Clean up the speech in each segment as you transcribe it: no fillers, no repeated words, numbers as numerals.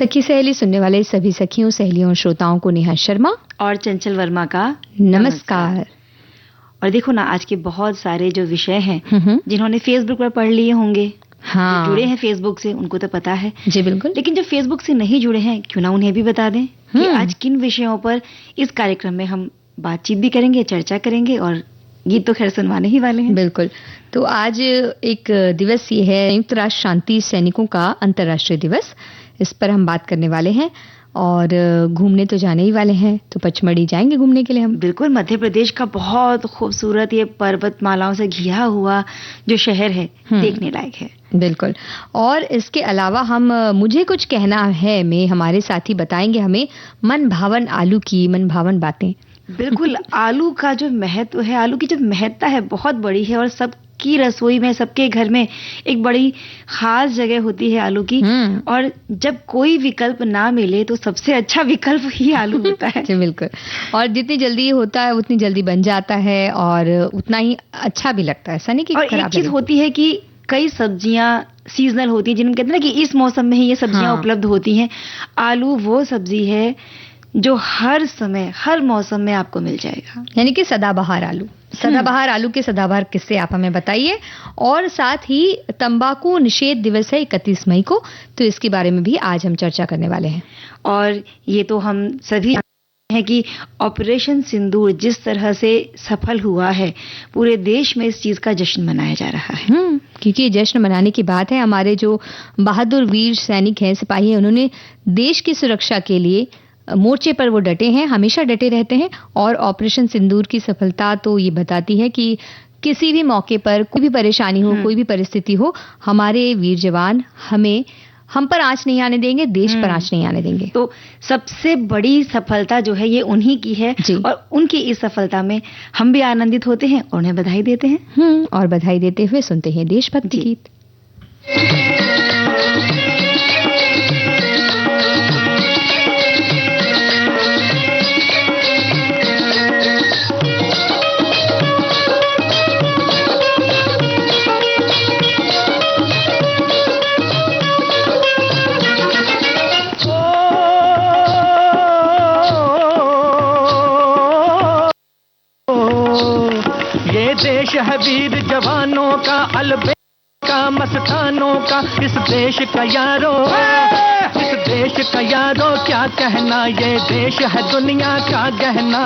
सखी सहेली सुनने वाले सभी सखियों, सहेलियों और श्रोताओं को नेहा शर्मा और चंचल वर्मा का नमस्कार। और देखो ना, आज के बहुत सारे जो विषय हैं जिन्होंने फेसबुक पर पढ़ लिए होंगे, हाँ, जो जुड़े हैं फेसबुक से उनको तो पता है जी बिल्कुल। लेकिन जो फेसबुक से नहीं जुड़े हैं, क्यों ना उन्हें भी बता दें कि आज किन विषयों पर इस कार्यक्रम में हम बातचीत भी करेंगे, चर्चा करेंगे और गीत तो खैर सुनवाने ही वाले हैं। बिल्कुल। तो आज एक दिवस ये है संयुक्त राष्ट्र शांति सैनिकों का अंतर्राष्ट्रीय दिवस। इस पर हम बात करने वाले हैं और घूमने तो जाने ही वाले हैं, तो पचमढ़ी जाएंगे घूमने के लिए हम। बिल्कुल, मध्य प्रदेश का बहुत खूबसूरत ये पर्वतमालाओं से घिरा हुआ जो शहर है, देखने लायक है। बिल्कुल। और इसके अलावा हम मुझे कुछ कहना है में हमारे साथी बताएंगे हमें मन भावन आलू की मन भावन बातें। बिल्कुल, आलू का जो महत्व है, आलू की जो महत्ता है बहुत बड़ी है और सबकी रसोई में, सबके घर में एक बड़ी खास जगह होती है आलू की। और जब कोई विकल्प ना मिले तो सबसे अच्छा विकल्प ही आलू होता है। जी बिल्कुल। और जितनी जल्दी होता है उतनी जल्दी बन जाता है और उतना ही अच्छा भी लगता है, ऐसा नहीं कि खराब लगे। और एक चीज होती है कि कई सब्जियां सीजनल होती हैं, जिनको कहते हैं ना कि इस मौसम में ही ये सब्जियां उपलब्ध होती हैं। आलू वो सब्जी है जो हर समय, हर मौसम में आपको मिल जाएगा, यानी कि सदाबहार आलू। सदाबहार आलू के सदाबहार किस्से आप हमें बताइए। और साथ ही तंबाकू निषेध दिवस है 31 मई को, तो इसके बारे में भी आज हम चर्चा करने वाले हैं। और ये तो हम सभी है कि ऑपरेशन सिंदूर जिस तरह से सफल हुआ है, पूरे देश में इस चीज का जश्न मनाया जा रहा है। क्योंकि जश्न मनाने की बात है। हमारे जो बहादुर वीर सैनिक हैं, सिपाही हैं, उन्होंने देश की सुरक्षा के लिए मोर्चे पर वो डटे हैं, हमेशा डटे रहते हैं। और ऑपरेशन सिंदूर की सफलता तो ये बताती है कि किसी भी मौके पर कोई भी परेशानी हो, कोई भी परिस्थिति हो, हमारे वीर जवान हम पर आंच नहीं आने देंगे, देश पर आंच नहीं आने देंगे। तो सबसे बड़ी सफलता जो है ये उन्हीं की है और उनकी इस सफलता में हम भी आनंदित होते हैं और उन्हें बधाई देते हैं। और बधाई देते हुए सुनते हैं देशभक्ति गीत। देश है वीर जवानों का, अलबे का, मस्तानों का। इस देश का यारो, इस देश का यारो क्या कहना, ये देश है दुनिया का गहना।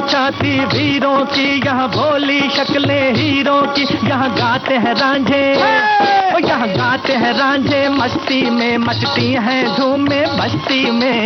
छाती वीरों की, यहाँ भोली शक्लें हीरों की। यहाँ गाते हैं रांझे, यहाँ गाते हैं रांझे, मस्ती में मचती हैं धूमें बस्ती में।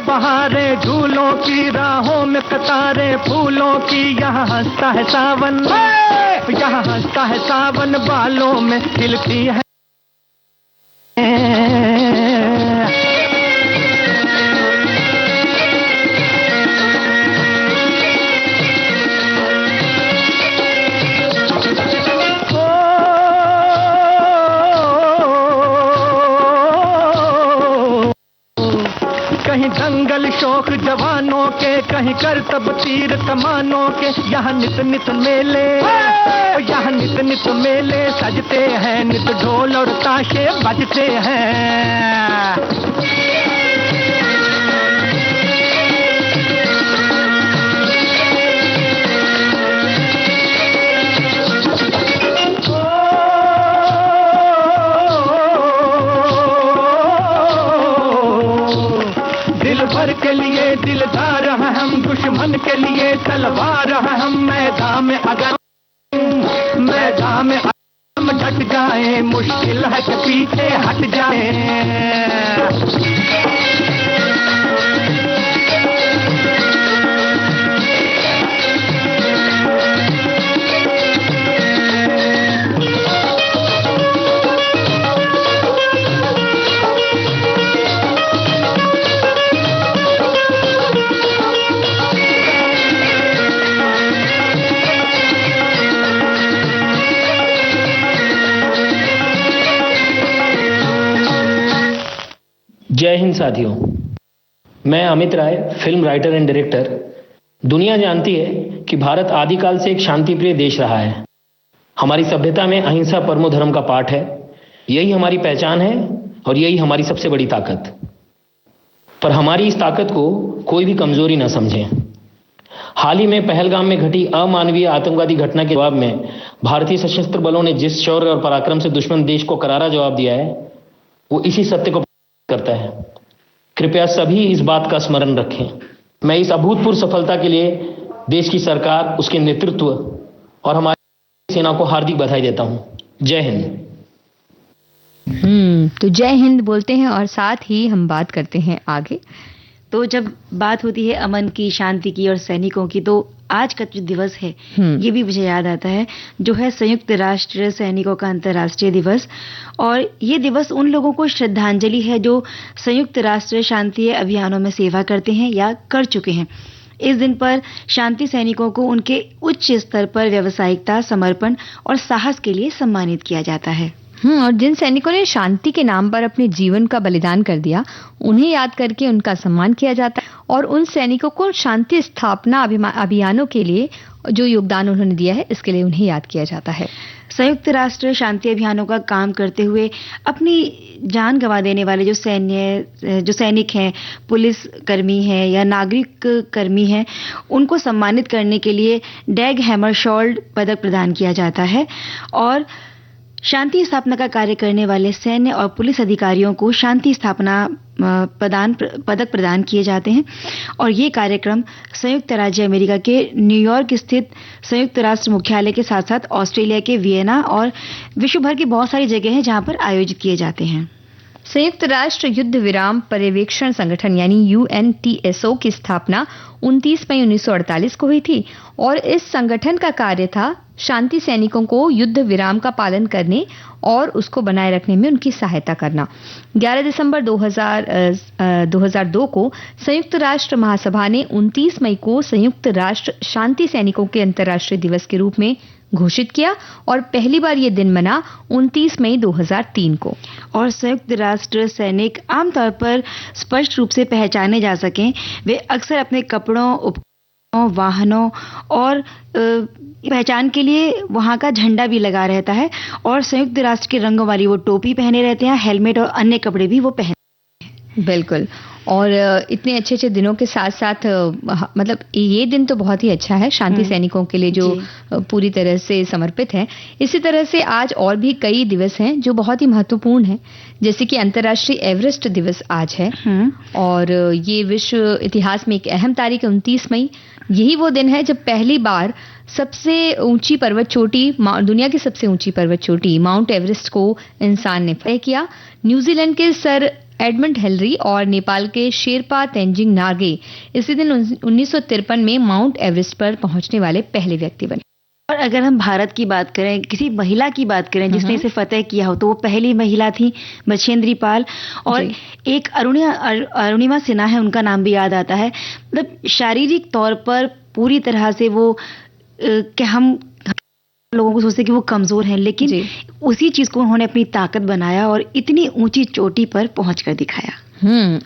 बहारे झूलों की, राहों में कतारे फूलों की। यहाँ हंसता है सावन, यहाँ हंसता है सावन, बालों में खिलती है। कहीं दंगल शौक जवानों के, कहीं करतब तीर कमानों के। यहाँ नित नित मेले, यहाँ नित नित मेले सजते हैं, नित ढोल और ताशे बजते हैं। भर के लिए दिलदार हैं हम, दुश्मन के लिए तलवार हैं हम। मैदान में अगर हम डट जाए, मुश्किल है कि पीछे हट जाए। जय हिंद साथियों, मैं Amit Rai, film writer and director. दुनिया जानती है कि भारत आदिकाल से एक शांतिप्रिय देश रहा है। हमारी सभ्यता में अहिंसा परमो धर्म का पाठ है। यही हमारी पहचान है और यही हमारी सबसे बड़ी ताकत। पर हमारी इस ताकत को कोई भी कमजोरी न समझे। हाल ही में पहलगाम में घटी अमानवीय आतंकवादी घटना के जवाब में भारतीय सशस्त्र बलों ने जिस शौर्य और पराक्रम से दुश्मन देश को करारा जवाब दिया है, वो इसी सत्य को करता है। कृपया सभी इस बात का स्मरण रखें। मैं इस अभूतपूर्व सफलता के लिए देश की सरकार, उसके नेतृत्व और हमारी सेना को हार्दिक बधाई देता हूं। जय हिंद। तो जय हिंद बोलते हैं और साथ ही हम बात करते हैं आगे। तो जब बात होती है अमन की, शांति की और सैनिकों की, तो आज का जो दिवस है ये भी मुझे याद आता है, जो है संयुक्त राष्ट्र सैनिकों का अंतर्राष्ट्रीय दिवस। और ये दिवस उन लोगों को श्रद्धांजलि है जो संयुक्त राष्ट्र शांति अभियानों में सेवा करते हैं या कर चुके हैं। इस दिन पर शांति सैनिकों को उनके उच्च स्तर पर व्यावसायिकता, समर्पण और साहस के लिए सम्मानित किया जाता है। और जिन सैनिकों ने शांति के नाम पर अपने जीवन का बलिदान कर दिया, उन्हें याद करके उनका सम्मान किया जाता है। और उन सैनिकों को शांति स्थापना अभियानों के लिए जो योगदान उन्होंने दिया है, इसके लिए उन्हें याद किया जाता है। संयुक्त राष्ट्र शांति अभियानों का काम करते हुए अपनी जान गंवा देने वाले जो सैनिक हैं, पुलिस कर्मी हैं या नागरिक कर्मी हैं, उनको सम्मानित करने के लिए डैग हैमरशोल्ड पदक प्रदान किया जाता है। और शांति स्थापना का कार्य करने वाले सैन्य और पुलिस अधिकारियों को शांति स्थापना पदक प्रदान किए जाते हैं। और ये कार्यक्रम संयुक्त राज्य अमेरिका के न्यूयॉर्क स्थित संयुक्त राष्ट्र मुख्यालय के साथ साथ ऑस्ट्रेलिया के वियना और विश्व भर की बहुत सारी जगह हैं जहां पर आयोजित किए जाते हैं। संयुक्त राष्ट्र युद्ध विराम पर्यवेक्षण संगठन यानी UNTSO की स्थापना 29 मई 1948 को हुई थी और इस संगठन का कार्य था शांति सैनिकों को युद्ध विराम का पालन करने और उसको बनाए रखने में उनकी सहायता करना। 11 दिसंबर 2002 को संयुक्त राष्ट्र महासभा ने 29 मई को संयुक्त राष्ट्र शांति सैनिकों के अंतर्राष्ट्रीय दिवस के रूप में घोषित किया और पहली बार ये दिन मना 29 मई 2003 को। और संयुक्त राष्ट्र सैनिक आमतौर पर स्पष्ट रूप से पहचाने जा सकें, वे अक्सर अपने कपड़ों, उपकरणों, वाहनों और पहचान के लिए वहां का झंडा भी लगा रहता है और संयुक्त राष्ट्र के रंगों वाली वो टोपी पहने रहते हैं, हेलमेट और अन्य कपड़े भी वो पहनते हैं। बिल्कुल। और इतने अच्छे अच्छे दिनों के साथ साथ मतलब ये दिन तो बहुत ही अच्छा है शांति सैनिकों के लिए जो पूरी तरह से समर्पित है। इसी तरह से आज और भी कई दिवस हैं जो बहुत ही महत्वपूर्ण हैं, जैसे कि अंतर्राष्ट्रीय एवरेस्ट दिवस आज है और ये विश्व इतिहास में एक अहम तारीख है 29 मई। यही वो दिन है जब पहली बार सबसे ऊंची पर्वत चोटी, दुनिया की सबसे ऊंची पर्वत चोटी माउंट एवरेस्ट को इंसान ने तय किया। न्यूजीलैंड के सर एडमंड हिलरी और नेपाल के शेरपा तेंजिंग नार्गे इसी दिन 1953 में माउंट एवरेस्ट पर पहुंचने वाले पहले व्यक्ति बने। और अगर हम भारत की बात करें, किसी महिला की बात करें जिसने इसे फतेह किया हो, तो वो पहली महिला थी बछेंद्री पाल। और एक अरुणिमा सिन्हा है, उनका नाम भी याद आता है। मतलब शारीरिक तौर पर पूरी तरह से वो कि हम लोगों को सोचते कि वो कमजोर हैं, लेकिन उसी चीज को उन्होंने अपनी ताकत बनाया और इतनी ऊंची चोटी पर पहुंचकर दिखाया।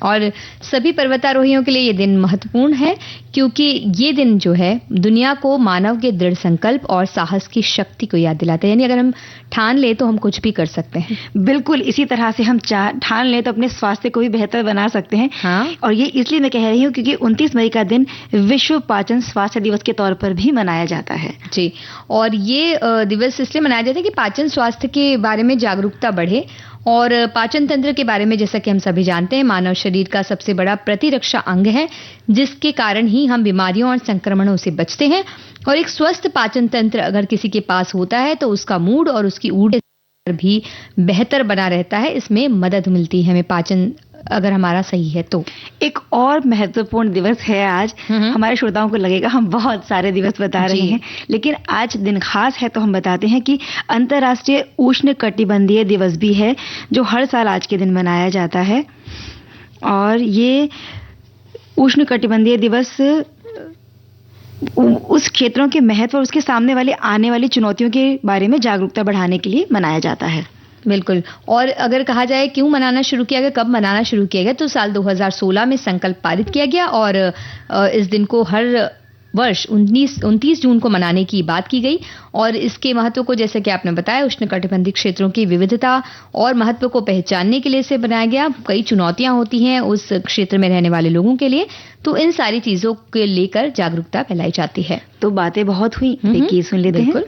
और सभी पर्वतारोहियों के लिए ये दिन महत्वपूर्ण है क्योंकि ये दिन जो है दुनिया को मानव के दृढ़ संकल्प और साहस की शक्ति को याद दिलाता है। यानी अगर हम ठान ले तो हम कुछ भी कर सकते हैं। बिल्कुल, इसी तरह से हम ठान ले तो अपने स्वास्थ्य को भी बेहतर बना सकते हैं। और ये इसलिए मैं कह रही हूँ क्योंकि 29 मई का दिन विश्व पाचन स्वास्थ्य दिवस के तौर पर भी मनाया जाता है। जी, और ये दिवस इसलिए मनाया जाता है कि पाचन स्वास्थ्य के बारे में जागरूकता बढ़े। और पाचन तंत्र के बारे में जैसा कि हम सभी जानते हैं, मानव शरीर का सबसे बड़ा प्रतिरक्षा अंग है जिसके कारण ही हम बीमारियों और संक्रमणों से बचते हैं। और एक स्वस्थ पाचन तंत्र अगर किसी के पास होता है तो उसका मूड और उसकी ऊर्जा भी बेहतर बना रहता है। इसमें मदद मिलती है हमें पाचन अगर हमारा सही है तो। एक और महत्वपूर्ण दिवस है आज। हमारे श्रोताओं को लगेगा हम बहुत सारे दिवस बता रहे हैं, लेकिन आज दिन खास है तो हम बताते हैं कि अंतर्राष्ट्रीय उष्णकटिबंधीय दिवस भी है जो हर साल आज के दिन मनाया जाता है। और ये उष्णकटिबंधीय दिवस उस क्षेत्रों के महत्व और उसके सामने वाले आने वाली चुनौतियों के बारे में जागरूकता बढ़ाने के लिए मनाया जाता है। बिल्कुल। और अगर कहा जाए क्यों मनाना शुरू किया गया, कब मनाना शुरू किया गया, तो साल 2016 में संकल्प पारित किया गया और इस दिन को हर वर्ष 29 जून को मनाने की बात की गई। और इसके महत्व को, जैसे कि आपने बताया, उष्णकटिबंधीय क्षेत्रों की विविधता और महत्व को पहचानने के लिए इसे बनाया गया। कई चुनौतियां होती हैं उस क्षेत्र में रहने वाले लोगों के लिए, तो इन सारी चीजों को लेकर जागरूकता फैलाई जाती है। तो बातें बहुत हुई, देखिए सुन लेते हैं।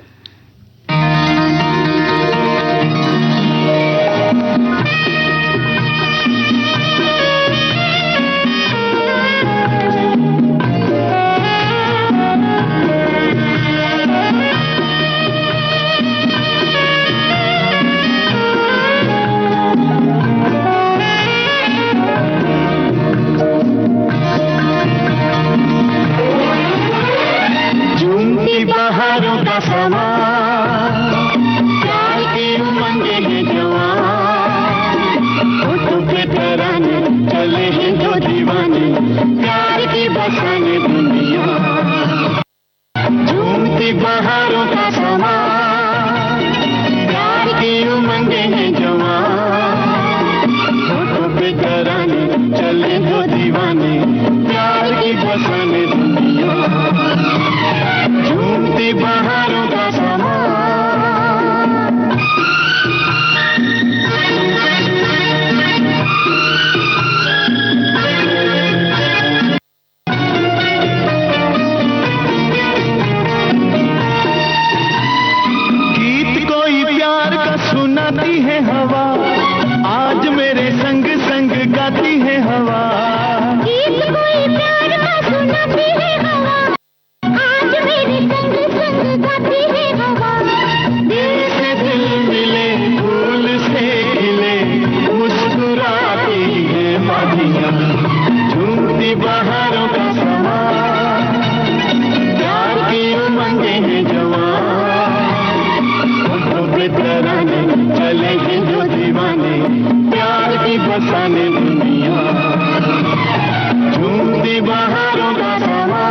बहारों का समा, प्यार की उमंग है जवान, होठों पे तराने चले हैं जो दीवाने, प्यार की बसाने दुनिया। झूमती बहारों का समा, प्यार की उमंग है जवान, होठों पे तराने चले जो दीवाने, प्यार की बसाने दुनिया। झूमती बहारों का समा, गीत कोई प्यार का सुनाती है हवा, आज मेरे संग संग गाती है हवा। गीत कोई प्यार का सुनाती है हवा, आज मेरे संग संग गाती है हवा। दिल से दिल मिले, फूल से खिले, मुस्कुराती है वादियाँ। झूमती बहारों का समा, प्यार की उमंग है जवान, होठों पे तराने चले हैं जो दीवाने, प्यार की बसाने दुनिया। झूमती बहारों का समा,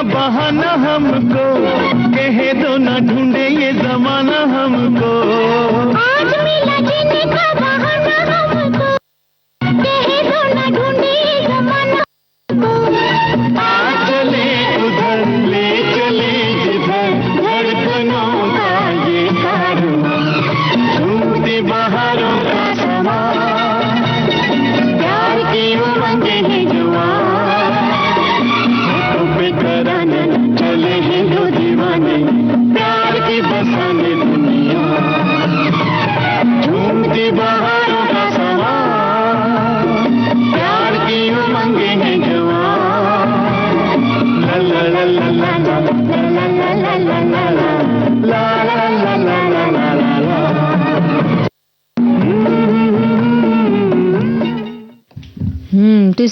बहाना हमको, कहे दो ना ढूंढे ये जमाना हमको। आज मिला जीने का बहाना हमको, कहे दो ना ढूंढे ये जमाना हमको। आज चले उधर, ले चले जिधर, धड़कनों का ये कारवां। झूमती बहारों का समा, प्यार की उमंग है जवां, तराने चले हैं जो दीवाने, प्यार की बसाने दुनिया। झूमती बहारों का समा।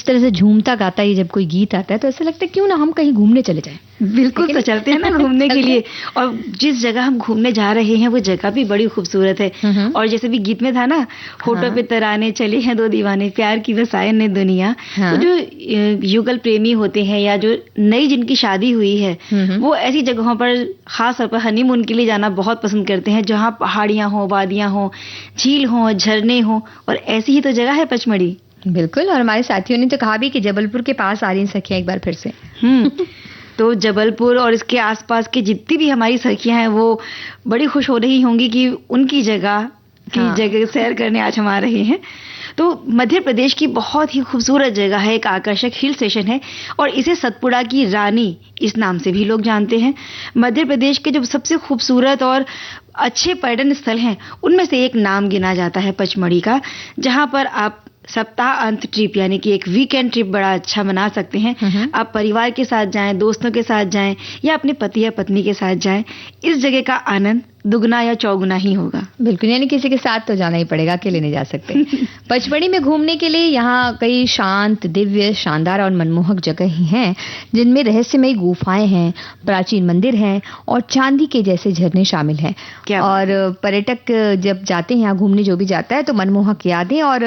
जिस तरह से झूमता गाता ये जब कोई गीत आता है तो ऐसा लगता है क्यों ना हम कहीं घूमने चले जाएं। बिल्कुल, तो चलते हैं ना घूमने के लिए। और जिस जगह हम घूमने जा रहे हैं वो जगह भी बड़ी खूबसूरत है। और जैसे भी गीत में था ना, होठों पे तराने चले हैं दो दीवाने, प्यार की वसाए ने दुनिया। तो जो युगल प्रेमी होते हैं या जो नई जिनकी शादी हुई है, वो ऐसी जगहों पर खास तौर पर हनीमून के लिए जाना बहुत पसंद करते हैं जहाँ पहाड़ियाँ हो, वादियाँ हो, झील हो, झरने हो। और ऐसी ही तो जगह है पचमढ़ी। बिल्कुल, और हमारे साथियों ने तो कहा भी कि जबलपुर के पास आ रही सखियां एक बार फिर से। तो जबलपुर और इसके आसपास की जितनी भी हमारी सखियां हैं वो बड़ी खुश हो रही होंगी कि उनकी जगह सैर करने आज हम आ रहे हैं। तो मध्य प्रदेश की बहुत ही खूबसूरत जगह है, एक आकर्षक हिल स्टेशन है और इसे सतपुड़ा की रानी इस नाम से भी लोग जानते हैं। मध्य प्रदेश के जो सबसे खूबसूरत और अच्छे पर्यटन स्थल हैं उनमें से एक नाम गिना जाता है पचमढ़ी का, जहां पर आप सप्ताह अंत ट्रिप यानी कि एक वीकेंड ट्रिप बड़ा अच्छा मना सकते हैं। आप परिवार के साथ जाएं, दोस्तों के साथ जाएं या अपने पति या पत्नी के साथ जाएं, इस जगह का आनंद दुगना या चौगुना ही होगा। बिल्कुल, यानी किसी के साथ तो जाना ही पड़ेगा, अकेले नहीं जा सकते। पचमढ़ी में घूमने के लिए यहाँ कई शांत, दिव्य, शानदार और मनमोहक जगह ही हैं, जिनमें रहस्यमयी गुफाएं हैं, प्राचीन मंदिर हैं और चांदी के जैसे झरने शामिल हैं। और पर्यटक जब जाते हैं यहाँ घूमने, जो भी जाता है, तो मनमोहक यादें और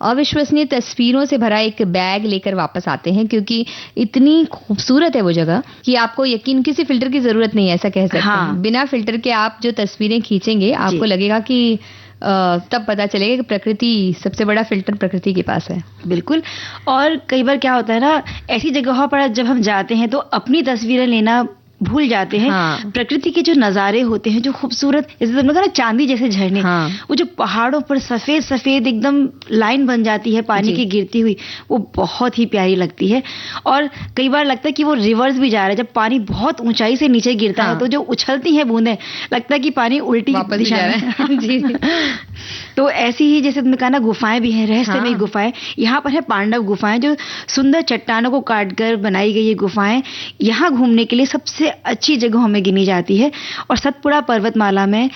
अविश्वसनीय तस्वीरों से भरा एक बैग लेकर वापस आते हैं, क्योंकि इतनी खूबसूरत है वो जगह कि आपको यकीन किसी फिल्टर की जरूरत नहीं है, ऐसा कह सकते हैं। बिना फिल्टर के आप जो तस्वीरें खींचेंगे आपको लगेगा कि तब पता चलेगा कि प्रकृति, सबसे बड़ा फिल्टर प्रकृति के पास है। बिल्कुल। और कई बार क्या होता है ना, ऐसी जगहों पर जब हम जाते हैं तो अपनी तस्वीरें लेना भूल जाते हैं। प्रकृति के जो नजारे होते हैं, जो खूबसूरत, जैसे तुमने कहा ना चांदी जैसे झरने, वो जो पहाड़ों पर सफेद सफेद एकदम लाइन बन जाती है पानी की गिरती हुई, वो बहुत ही प्यारी लगती है। और कई बार लगता है कि वो रिवर्स भी जा रहा है, जब पानी बहुत ऊंचाई से नीचे गिरता है तो जो उछलती हैं बूंदें, लगता है कि पानी उल्टी दिशा में जी। तो ऐसी ही जैसे तुमने कहा ना, गुफाएं भी हैं, रहस्यमयी गुफाएं। यहाँ पर है पांडव गुफाएं, जो सुंदर चट्टानों को काटकर बनाई गई ये गुफाएं यहाँ घूमने के लिए सबसे अच्छी जगहों में गिनी जाती है। और सतपुड़ा पर्वतमाला में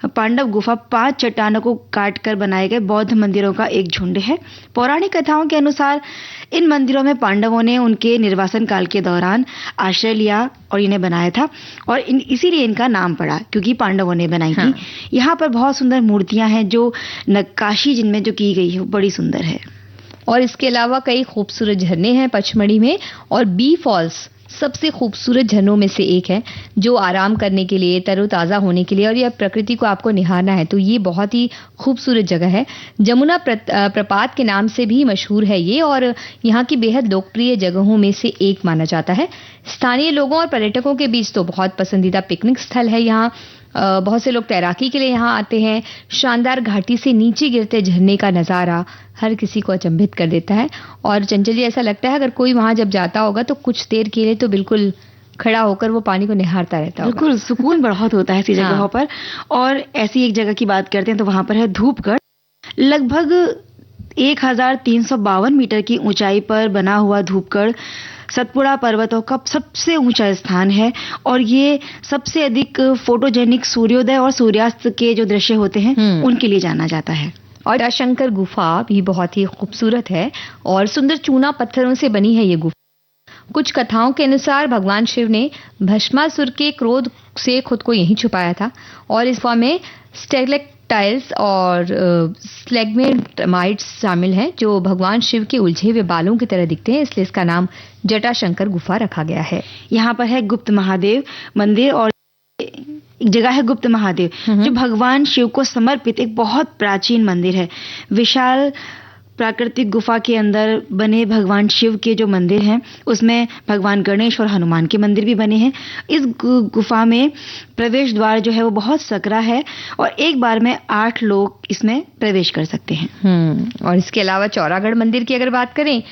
पांडव गुफा 5 चट्टानों को काटकर बनाए गए बौद्ध मंदिरों का एक झुंड है। पौराणिक कथाओं के अनुसार इन मंदिरों में पांडवों ने उनके निर्वासन काल के दौरान आश्रय लिया और इन्हें बनाया था, और इसीलिए इनका नाम पड़ा, क्योंकि पांडवों ने बनाई थी। यहाँ पर बहुत सुंदर मूर्तियां हैं, जो नक्काशी जिनमें जो की गई है वो बड़ी सुंदर है। और इसके अलावा कई खूबसूरत झरने हैं पचमढ़ी में, और बी फॉल्स सबसे खूबसूरत झरनों में से एक है, जो आराम करने के लिए, तरोताज़ा होने के लिए और या प्रकृति को आपको निहारना है तो ये बहुत ही खूबसूरत जगह है। जमुना प्रपात के नाम से भी मशहूर है ये, और यहाँ की बेहद लोकप्रिय जगहों में से एक माना जाता है। स्थानीय लोगों और पर्यटकों के बीच तो बहुत पसंदीदा पिकनिक स्थल है यहाँ। बहुत से लोग तैराकी के लिए यहाँ आते हैं। शानदार घाटी से नीचे गिरते झरने का नज़ारा हर किसी को अचंभित कर देता है। और चंचल जी, ऐसा लगता है अगर कोई वहाँ जब जाता होगा तो कुछ देर के लिए तो बिल्कुल खड़ा होकर वो पानी को निहारता रहता होगा। बिल्कुल, सुकून बहुत होता है ऐसी जगहों पर। और ऐसी एक जगह की बात करते हैं तो वहाँ पर है धूपगढ़। लगभग 1352 मीटर की ऊंचाई पर बना हुआ धूपगढ़ सतपुड़ा पर्वतों का सबसे ऊंचा स्थान है, और ये सबसे अधिक फोटोजेनिक सूर्योदय और सूर्यास्त के जो दृश्य होते हैं उनके लिए जाना जाता है। और जटाशंकर गुफा भी बहुत ही खूबसूरत है और सुंदर चूना पत्थरों से बनी है ये गुफा। कुछ कथाओं के अनुसार भगवान शिव ने भस्मासुर के क्रोध से खुद को यहीं छुपाया था, और इस गुफा में स्टेलेक्टाइल्स और स्टैलेग्माइट्स शामिल हैं, जो भगवान शिव के उलझे हुए बालों की तरह दिखते हैं, इसलिए इसका नाम जटाशंकर गुफा रखा गया है। यहाँ पर है गुप्त महादेव मंदिर, और एक जगह है गुप्त महादेव जो भगवान शिव को समर्पित एक बहुत प्राचीन मंदिर है। विशाल प्राकृतिक गुफा के अंदर बने भगवान शिव के जो मंदिर हैं उसमें भगवान गणेश और हनुमान के मंदिर भी बने हैं। इस गुफा में प्रवेश द्वार जो है वो बहुत सकरा है, और एक बार में 8 लोग इसमें प्रवेश कर सकते हैं। और इसके अलावा चौरागढ़ मंदिर की अगर बात करें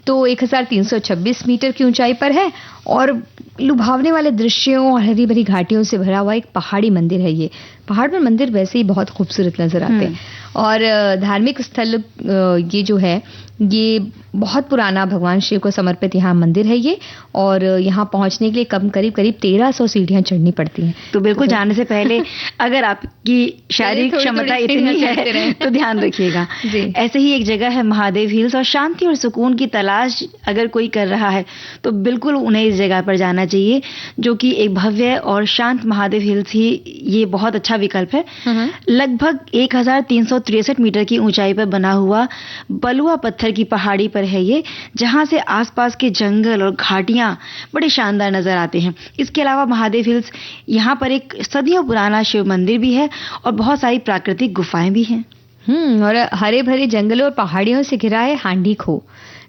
तो 1326 मीटर की ऊंचाई पर है, और लुभावने वाले दृश्यों और हरी भरी घाटियों से भरा हुआ एक पहाड़ी मंदिर है ये। पहाड़ पर मंदिर वैसे ही बहुत खूबसूरत नजर आते हैं। और धार्मिक स्थल ये जो है ये बहुत पुराना भगवान शिव को समर्पित यहाँ मंदिर है ये, और यहाँ पहुँचने के लिए करीब 1300 सीढ़ियाँ चढ़नी पड़ती हैं। तो बिल्कुल जाने से पहले अगर आपकी शारीरिक क्षमता इतनी है तो ध्यान रखिएगा। ऐसे ही एक जगह है महादेव हिल्स, और शांति और सुकून की तलाश अगर कोई कर रहा है तो बिल्कुल उन्हें इस जगह पर जाना चाहिए, जो कि एक भव्य और शांत महादेव हिल्स ही ये बहुत अच्छा विकल्प है। लगभग 1363 मीटर की ऊंचाई पर बना हुआ बलुआ पत्थर की पहाड़ी पर है ये, जहां से आसपास के जंगल और घाटियां बड़े शानदार नजर आते हैं। इसके अलावा महादेव हिल्स यहां पर एक सदियों पुराना शिव मंदिर भी है और बहुत सारी प्राकृतिक गुफाएं भी हैं। और हरे भरे जंगलों और पहाड़ियों से घिरा है हांडी खो,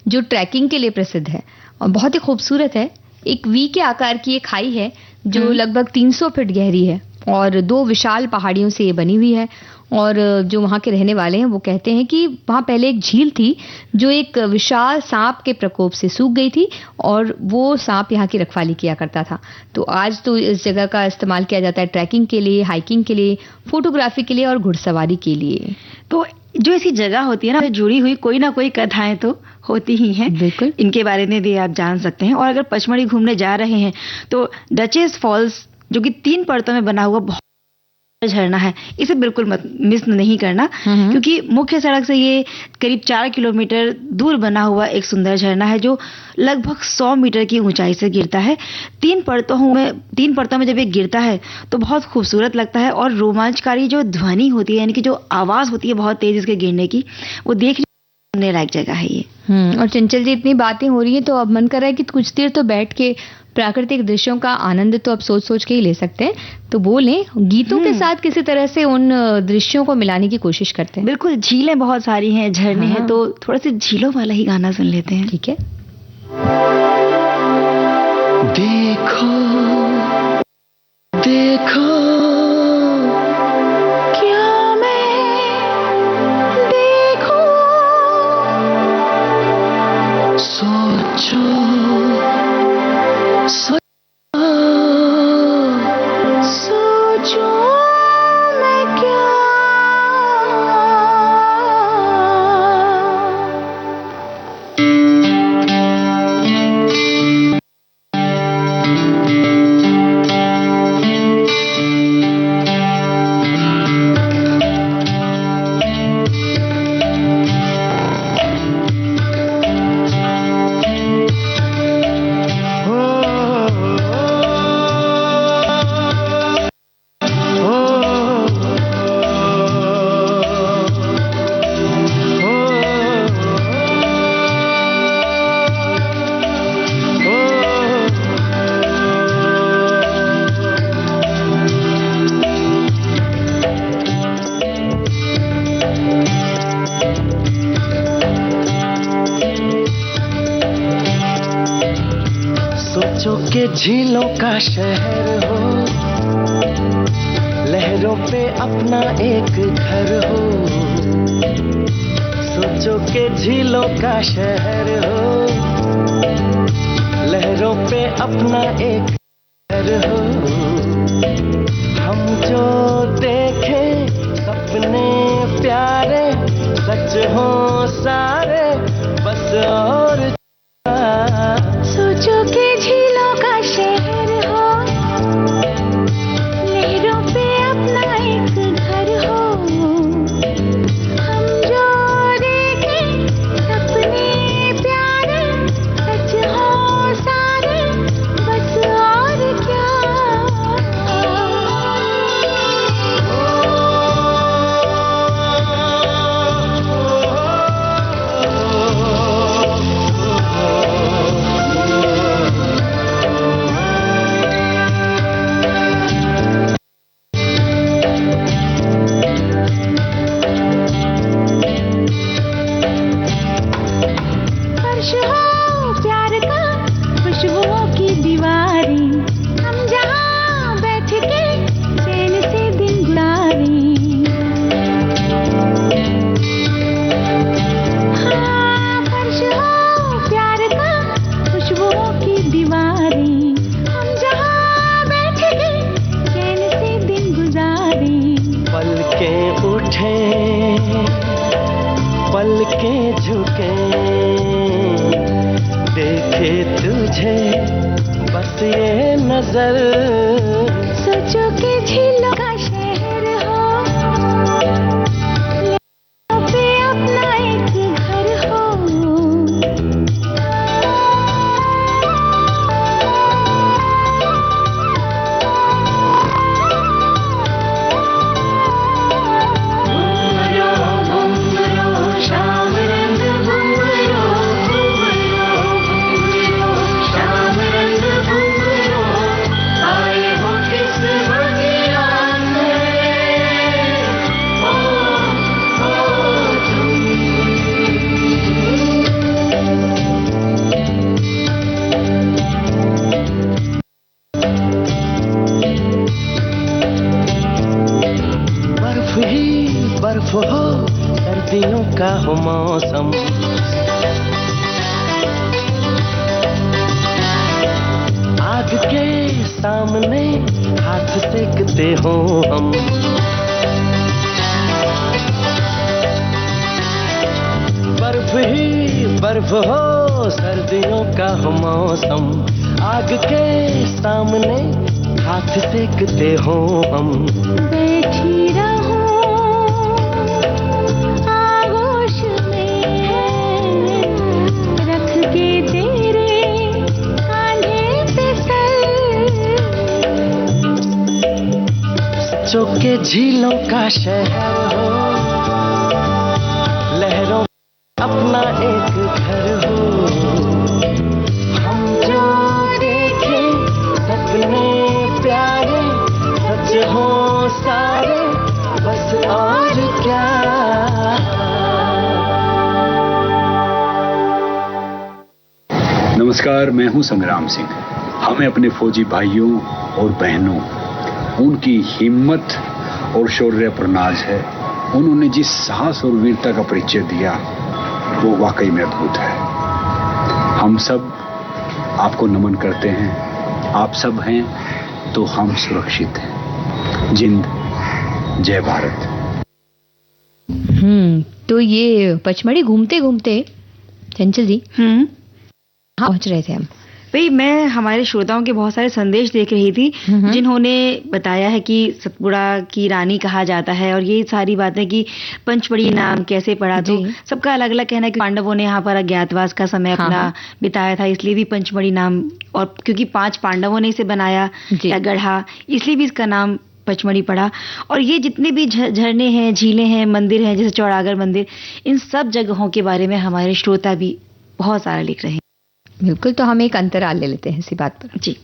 जो ट्रैकिंग के लिए प्रसिद्ध है और बहुत ही खूबसूरत है। एक वी के आकार की एक खाई है जो लगभग 300 फीट गहरी है और 2 विशाल पहाड़ियों से ये बनी हुई है। और जो वहाँ के रहने वाले हैं वो कहते हैं कि वहाँ पहले एक झील थी जो एक विशाल सांप के प्रकोप से सूख गई थी, और वो सांप यहाँ की रखवाली किया करता था। तो आज तो इस जगह का इस्तेमाल किया जाता है ट्रैकिंग के लिए, हाइकिंग के लिए, फोटोग्राफी के लिए और घुड़सवारी के लिए। तो जो ऐसी जगह होती है ना, जुड़ी हुई कोई ना कोई कथाएं तो होती ही हैं। बिल्कुल, इनके बारे में भी आप जान सकते हैं। और अगर पचमढ़ी घूमने जा रहे हैं तो डचेस फॉल्स, जो कि 3 परतों में बना हुआ झरना है, इसे बिल्कुल मिस नहीं करना, क्योंकि मुख्य सड़क से ये करीब 4 किलोमीटर दूर बना हुआ एक सुंदर झरना है जो लगभग 100 मीटर की ऊंचाई से गिरता है। 3 परतों में जब ये गिरता है तो बहुत खूबसूरत लगता है, और रोमांचकारी जो ध्वनि होती है, यानी कि जो आवाज होती है बहुत तेज इसके गिरने की, वो देखने लायक जगह है ये। और चंचल जी, इतनी बातें हो रही है तो अब मन कर रहा है कि कुछ देर तो बैठ के प्राकृतिक दृश्यों का आनंद तो अब सोच के ही ले सकते हैं। तो बोलें, गीतों के साथ किसी तरह से उन दृश्यों को मिलाने की कोशिश करते हैं। बिल्कुल, झीलें बहुत सारी हैं, झरने हैं, तो थोड़ा सा झीलों वाला ही गाना सुन लेते हैं। ठीक है। देखो देखो क्या मैं देखूं, सोचो सोचो मैं क्या, सोचो के झीलों का शहर हो, लहरों पे अपना एक घर हो। सोचो के झीलों का शहर हो, लहरों पे अपना एक घर हो। हम जो देखें सपने प्यारे, सच हो सारे, बस और सोचो के झीलों का शहर हो, लहरों पे अपना एक घर हो। हम जो देखें सपने प्यारे, सच हो सारे, बस और क्या। नजर। सोचो कि झीलों का शहर हो, यहाँ पे अपना एक घर हो। बर्फ ही बर्फ हो, सर्दियों का हो मौसम। आग के सामने हाथ सेकते हो हम। बर्फ ही बर्फ हो, सर्दियों का हो मौसम। आग के सामने हाथ सेकते हो हम। बैठी रहो आगोश में, रख के तेरे कांधे पे सर। जो के झीलों का शहर हो, लहरों अपना एक घर हो। हम जो देखे सपने प्यारे, सच हो सारे, बस और क्या। नमस्कार, मैं हूं संग्राम सिंह। हमें अपने फौजी भाइयों और बहनों, उनकी हिम्मत और शौर्य पर नाज है। उन्होंने जिस साहस और वीरता का परिचय दिया वो वाकई में अद्भुत है। हम सब आपको नमन करते हैं। आप सब हैं तो हम सुरक्षित हैं। जिंद, जय भारत। तो ये पचमढ़ी घूमते घूमते चंचल जी पहुंच रहे थे हम। भाई मैं हमारे श्रोताओं के बहुत सारे संदेश देख रही थी जिन्होंने बताया है कि सतपुड़ा की रानी कहा जाता है, और ये सारी बातें कि पंचमढ़ी नाम कैसे पड़ा। तो सबका अलग अलग कहना है कि पांडवों ने यहाँ पर अज्ञातवास का समय अपना बिताया था, इसलिए भी पंचमढ़ी नाम, और क्योंकि 5 पांडवों ने इसे बनाया या गढ़ा, इसलिए भी इसका नाम पचमढ़ी पड़ा। और ये जितने भी झरने हैं, झीलें हैं, मंदिर हैं, जैसे चौड़ागर मंदिर, इन सब जगहों के बारे में हमारे श्रोता भी बहुत सारा लिख रहे हैं। बिल्कुल, तो हम एक अंतराल ले लेते हैं इसी बात पर। जी।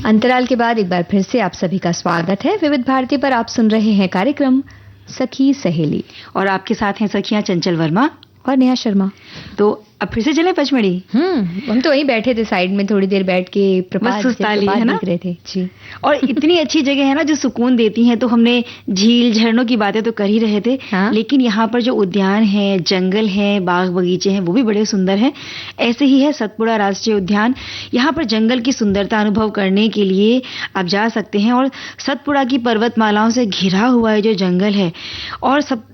अंतराल के बाद एक बार फिर से आप सभी का स्वागत है। विविध भारती पर आप सुन रहे हैं कार्यक्रम सखी सहेली, और आपके साथ हैं सखियां चंचल वर्मा और नेहा शर्मा। तो अब फिर से चले पचमढ़ी। हम तो वहीं बैठे थे साइड में, थोड़ी देर बैठ के प्रपात देख रहे थे जी। और इतनी अच्छी जगह है ना जो सुकून देती है। तो हमने झील झरनों की बातें तो कर ही रहे थे, लेकिन यहाँ पर जो उद्यान है, जंगल है, बाग बगीचे हैं, वो भी बड़े सुंदर हैं। ऐसे ही है सतपुड़ा राष्ट्रीय उद्यान। यहाँ पर जंगल की सुंदरता अनुभव करने के लिए आप जा सकते हैं। और सतपुड़ा की पर्वतमालाओं से घिरा हुआ है जो जंगल है, और सब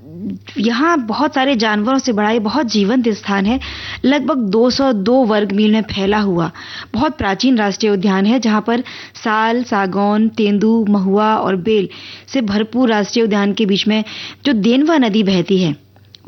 यहाँ बहुत सारे जानवरों से बड़ा ये बहुत जीवंत स्थान है। लगभग 202 वर्ग मील में फैला हुआ बहुत प्राचीन राष्ट्रीय उद्यान है, जहाँ पर साल, सागौन, तेंदू, महुआ और बेल से भरपूर राष्ट्रीय उद्यान के बीच में जो देनवा नदी बहती है,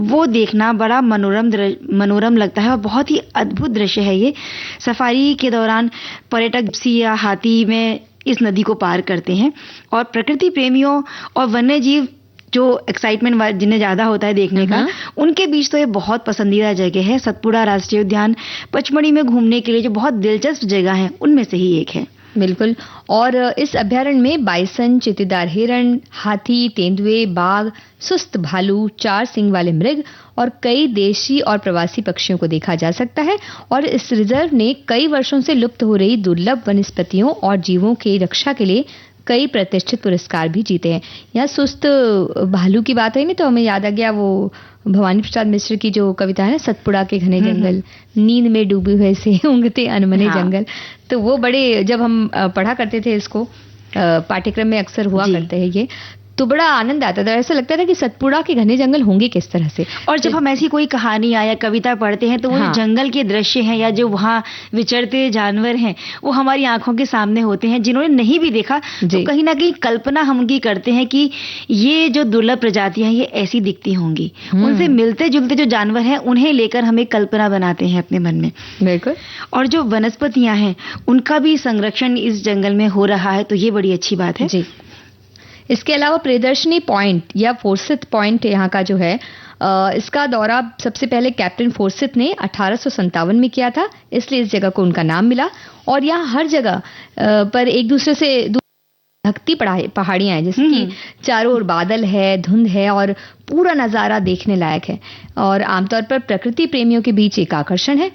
वो देखना बड़ा मनोरम लगता है और बहुत ही अद्भुत दृश्य है ये। सफारी के दौरान पर्यटक जिप्सी या हाथी में इस नदी को पार करते हैं और प्रकृति प्रेमियों और वन्य जीव जो एक्साइटमेंट जिन्हें ज़्यादा होता है देखने का, उनके बीच तो ये बहुत पसंदीदा जगह है। सतपुड़ा राष्ट्रीय उद्यान पचमढ़ी में घूमने के लिए जो बहुत दिलचस्प जगह है उनमें से ही एक है। बिल्कुल। और इस अभ्यारण्य में बाइसन, चित्तीदार हिरण, हाथी, तेंदुए, बाघ, सुस्त भालू, 4 सींग वाले मृग और कई देशी और प्रवासी पक्षियों को देखा जा सकता है। और इस रिजर्व ने कई वर्षों से लुप्त हो रही दुर्लभ वनस्पतियों और जीवों की रक्षा के लिए कई प्रतिष्ठित पुरस्कार भी जीते हैं। यहाँ सुस्त भालू की बात है नहीं तो हमें याद आ गया वो भवानी प्रसाद मिश्र की जो कविता है ना, सतपुड़ा के घने जंगल, नींद में डूबे हुए से ऊँघते अनमने जंगल। तो वो बड़े, जब हम पढ़ा करते थे इसको पाठ्यक्रम में अक्सर हुआ करते हैं ये, तो बड़ा आनंद आता था। ऐसा लगता था कि सतपुड़ा के घने जंगल होंगे किस तरह से। और जब हम ऐसी कोई कहानी या कविता पढ़ते हैं तो वो जो जंगल के दृश्य हैं या जो वहाँ विचरते जानवर हैं वो हमारी आंखों के सामने होते हैं। जिन्होंने नहीं भी देखा तो कहीं ना कहीं कल्पना हम उनकी करते हैं कि ये जो दुर्लभ प्रजातियां हैं ये ऐसी दिखती होंगी। उनसे मिलते जुलते जो जानवर हैं उन्हें लेकर हम एक कल्पना बनाते हैं अपने मन में। बिल्कुल। और जो वनस्पतियां हैं उनका भी संरक्षण इस जंगल में हो रहा है, तो ये बड़ी अच्छी बात है जी। इसके अलावा प्रियदर्शनी पॉइंट या फोर्सिथ पॉइंट यहाँ का जो है, इसका दौरा सबसे पहले कैप्टन फोर्सिथ ने 1857 में किया था, इसलिए इस जगह को उनका नाम मिला। और यहाँ हर जगह पर एक दूसरे से ढकती पहाड़ियां हैं, जैसे कि चारों ओर बादल है, धुंध है और पूरा नज़ारा देखने लायक है और आमतौर पर प्रकृति प्रेमियों के बीच एक आकर्षण है।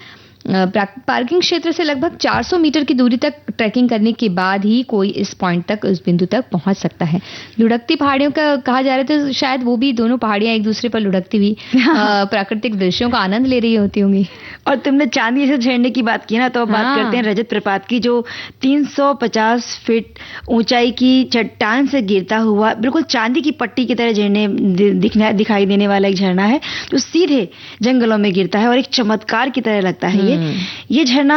पार्किंग क्षेत्र से लगभग 400 मीटर की दूरी तक ट्रैकिंग करने के बाद ही कोई इस पॉइंट तक, उस बिंदु तक पहुंच सकता है। लुढ़कती पहाड़ियों का कहा जा रहा था, शायद वो भी दोनों पहाड़ियां एक दूसरे पर लुढ़कती हुई प्राकृतिक दृश्यों का आनंद ले रही होती होंगी। और तुमने चांदी से झरने की बात की ना, तो अब बात करते हैं रजत प्रपात की, जो 350 फीट ऊंचाई की चट्टान से गिरता हुआ बिल्कुल चांदी की पट्टी की तरह झरने दिखाई देने वाला एक झरना है जो सीधे जंगलों में गिरता है और एक चमत्कार की तरह लगता है। ये झरना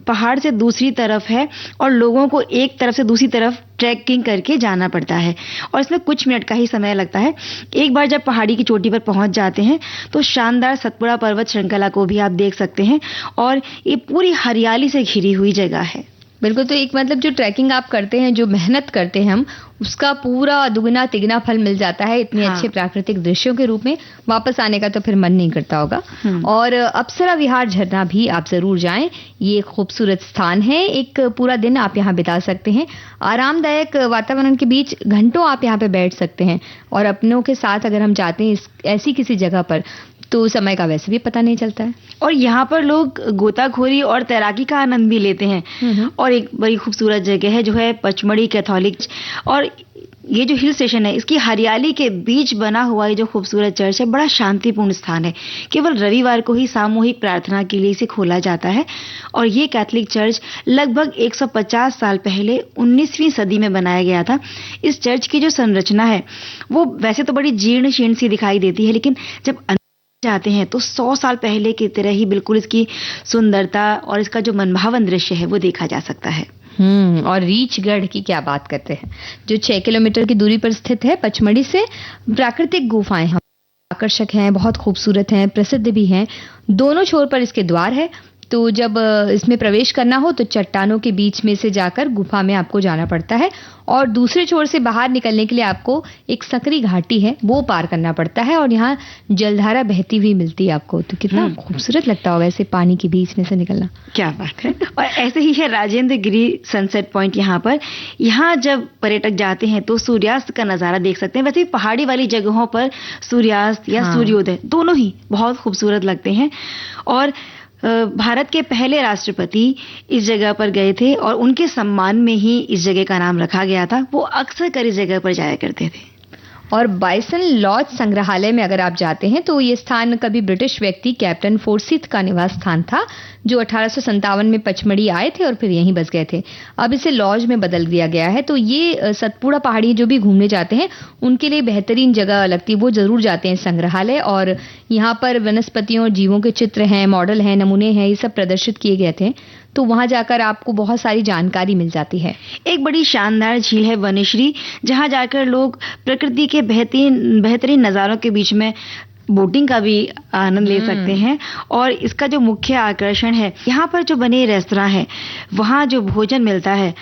पहाड़ से दूसरी तरफ है और लोगों को एक तरफ से दूसरी तरफ ट्रैकिंग करके जाना पड़ता है और इसमें कुछ मिनट का ही समय लगता है। एक बार जब पहाड़ी की चोटी पर पहुंच जाते हैं तो शानदार सतपुड़ा पर्वत श्रृंखला को भी आप देख सकते हैं और ये पूरी हरियाली से घिरी हुई जगह है। बिल्कुल। तो एक मतलब जो ट्रैकिंग आप करते हैं, जो मेहनत करते हैं हम, उसका पूरा दुगना तिगना फल मिल जाता है इतने अच्छे प्राकृतिक दृश्यों के रूप में। वापस आने का तो फिर मन नहीं करता होगा। और अप्सरा विहार झरना भी आप जरूर जाएं। ये खूबसूरत स्थान है, एक पूरा दिन आप यहाँ बिता सकते हैं। आरामदायक वातावरण के बीच घंटों आप यहाँ पे बैठ सकते हैं और अपनों के साथ अगर हम जाते हैं ऐसी किसी जगह पर तो समय का वैसे भी पता नहीं चलता है। और यहाँ पर लोग गोताखोरी और तैराकी का आनंद भी लेते हैं। और एक बड़ी खूबसूरत जगह है जो है पचमढ़ी कैथोलिक, और ये जो हिल स्टेशन है इसकी हरियाली के बीच बना हुआ ये जो खूबसूरत चर्च है बड़ा शांतिपूर्ण स्थान है। केवल रविवार को ही सामूहिक प्रार्थना के लिए इसे खोला जाता है और ये कैथोलिक चर्च लगभग 150 साल पहले 19वीं सदी में बनाया गया था। इस चर्च की जो संरचना है वो वैसे तो बड़ी जीर्ण शीर्ण सी दिखाई देती है, लेकिन जब जाते हैं तो 100 साल पहले की तरह ही बिल्कुल इसकी सुंदरता और इसका जो मनभावन दृश्य है वो देखा जा सकता है। और रीछगढ़ की क्या बात करते हैं, जो 6 किलोमीटर की दूरी पर स्थित है पचमढ़ी से। प्राकृतिक गुफाएं आकर्षक हैं, बहुत खूबसूरत हैं, प्रसिद्ध भी हैं। दोनों छोर पर इसके द्वार है, तो जब इसमें प्रवेश करना हो तो चट्टानों के बीच में से जाकर गुफा में आपको जाना पड़ता है और दूसरे छोर से बाहर निकलने के लिए आपको एक सकरी घाटी है वो पार करना पड़ता है और यहाँ जलधारा बहती हुई मिलती है आपको। तो कितना खूबसूरत लगता होगा ऐसे पानी के बीच में से निकलना। क्या बात है। और ऐसे ही है राजेंद्र गिरी सनसेट पॉइंट। यहाँ जब पर्यटक जाते हैं तो सूर्यास्त का नजारा देख सकते हैं। वैसे भी पहाड़ी वाली जगहों पर सूर्यास्त या सूर्योदय दोनों ही बहुत खूबसूरत लगते हैं। और भारत के पहले राष्ट्रपति इस जगह पर गए थे और उनके सम्मान में ही इस जगह का नाम रखा गया था। वो अक्सर कर इस जगह पर जाया करते थे। और बाइसन लॉज संग्रहालय में अगर आप जाते हैं तो ये स्थान कभी ब्रिटिश व्यक्ति कैप्टन फोर्सिथ का निवास स्थान था, जो 1857 में पचमढ़ी आए थे और फिर यहीं बस गए थे। अब इसे लॉज में बदल दिया गया है। तो ये सतपुड़ा पहाड़ी जो भी घूमने जाते हैं उनके लिए बेहतरीन जगह लगती है, वो जरूर जाते हैं संग्रहालय। और यहाँ पर वनस्पतियों और जीवों के चित्र हैं, मॉडल हैं, नमूने हैं, ये सब प्रदर्शित किए गए थे। तो वहां जाकर आपको बहुत सारी जानकारी मिल जाती है। एक बड़ी शानदार झील है वनेश्वरी, जहां जाकर लोग प्रकृति के बेहतरीन नज़ारों के बीच में बोटिंग का भी आनंद ले सकते हैं। और इसका जो मुख्य आकर्षण है, यहाँ पर जो बने रेस्तरां है, वहाँ जो भोजन मिलता है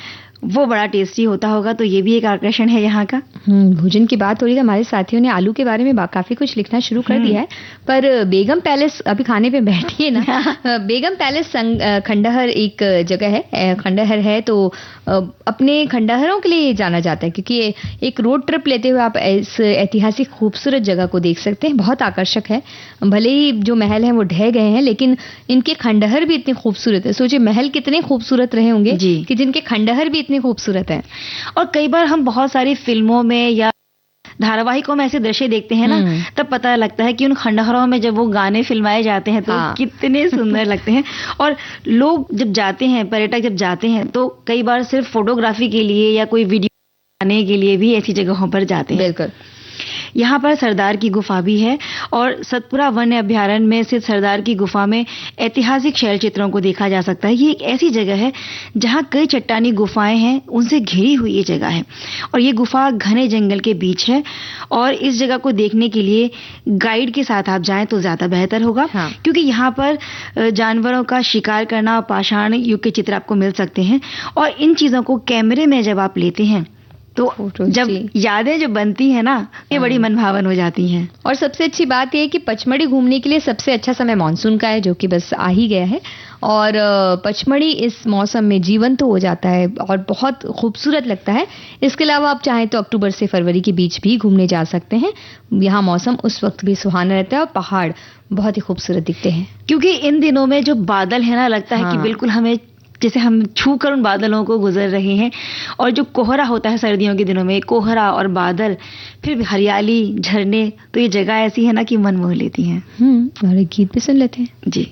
वो बड़ा टेस्टी होता होगा, तो ये भी एक आकर्षण है यहाँ का। भोजन की बात हो रही है, हमारे साथियों ने आलू के बारे में काफी कुछ लिखना शुरू कर दिया है। पर बेगम पैलेस, अभी खाने पे बैठिए ना। बेगम पैलेस खंडहर एक जगह है, खंडहर है तो अपने खंडहरों के लिए जाना जाता है, क्योंकि एक रोड ट्रिप लेते हुए आप इस ऐतिहासिक खूबसूरत जगह को देख सकते हैं। बहुत आकर्षक है। भले ही जो महल हैं वो ढह गए हैं, लेकिन इनके खंडहर भी इतने खूबसूरत है। सोचिए महल कितने खूबसूरत रहे होंगे कि जिनके खंडहर भी इतने खूबसूरत हैं। और कई बार हम बहुत सारी फिल्मों में या धारावाहिकों में ऐसे दृश्य देखते हैं ना, तब पता लगता है कि उन खंडहरों में जब वो गाने फिल्माए जाते हैं तो कितने सुंदर लगते हैं। और लोग जब जाते हैं, पर्यटक जब जाते हैं, तो कई बार सिर्फ फोटोग्राफी के लिए या कोई वीडियो बनाने के लिए भी ऐसी जगहों पर जाते हैं। बिल्कुल। यहाँ पर सरदार की गुफा भी है, और सतपुरा वन्य अभ्यारण्य में स्थित सरदार की गुफा में ऐतिहासिक शैल चित्रों को देखा जा सकता है। ये एक ऐसी जगह है जहाँ कई चट्टानी गुफाएं हैं, उनसे घिरी हुई ये जगह है। और ये गुफा घने जंगल के बीच है, और इस जगह को देखने के लिए गाइड के साथ आप जाएं तो ज्यादा बेहतर होगा। क्योंकि यहाँ पर जानवरों का शिकार करना, पाषाण युग के चित्र आपको मिल सकते हैं। और इन चीजों को कैमरे में जब आप लेते हैं तो जब यादें जो बनती है ना, ये बड़ी मनभावन हो जाती हैं। और सबसे अच्छी बात यह है कि पचमढ़ी घूमने के लिए सबसे अच्छा समय मानसून का है, जो कि बस आ ही गया है। और पचमढ़ी इस मौसम में जीवंत तो हो जाता है और बहुत खूबसूरत लगता है। इसके अलावा आप चाहें तो अक्टूबर से फरवरी के बीच भी घूमने जा सकते हैं। यहाँ मौसम उस वक्त भी सुहाना रहता है और पहाड़ बहुत ही खूबसूरत दिखते हैं। क्योंकि इन दिनों में जो बादल है ना, लगता है कि बिल्कुल हमें जैसे हम छू कर उन बादलों को गुजर रहे हैं। और जो कोहरा होता है सर्दियों के दिनों में, कोहरा और बादल, फिर हरियाली, झरने, तो ये जगह ऐसी है ना कि मन मोह लेती है। और एक गीत भी सुन लेते हैं। जी।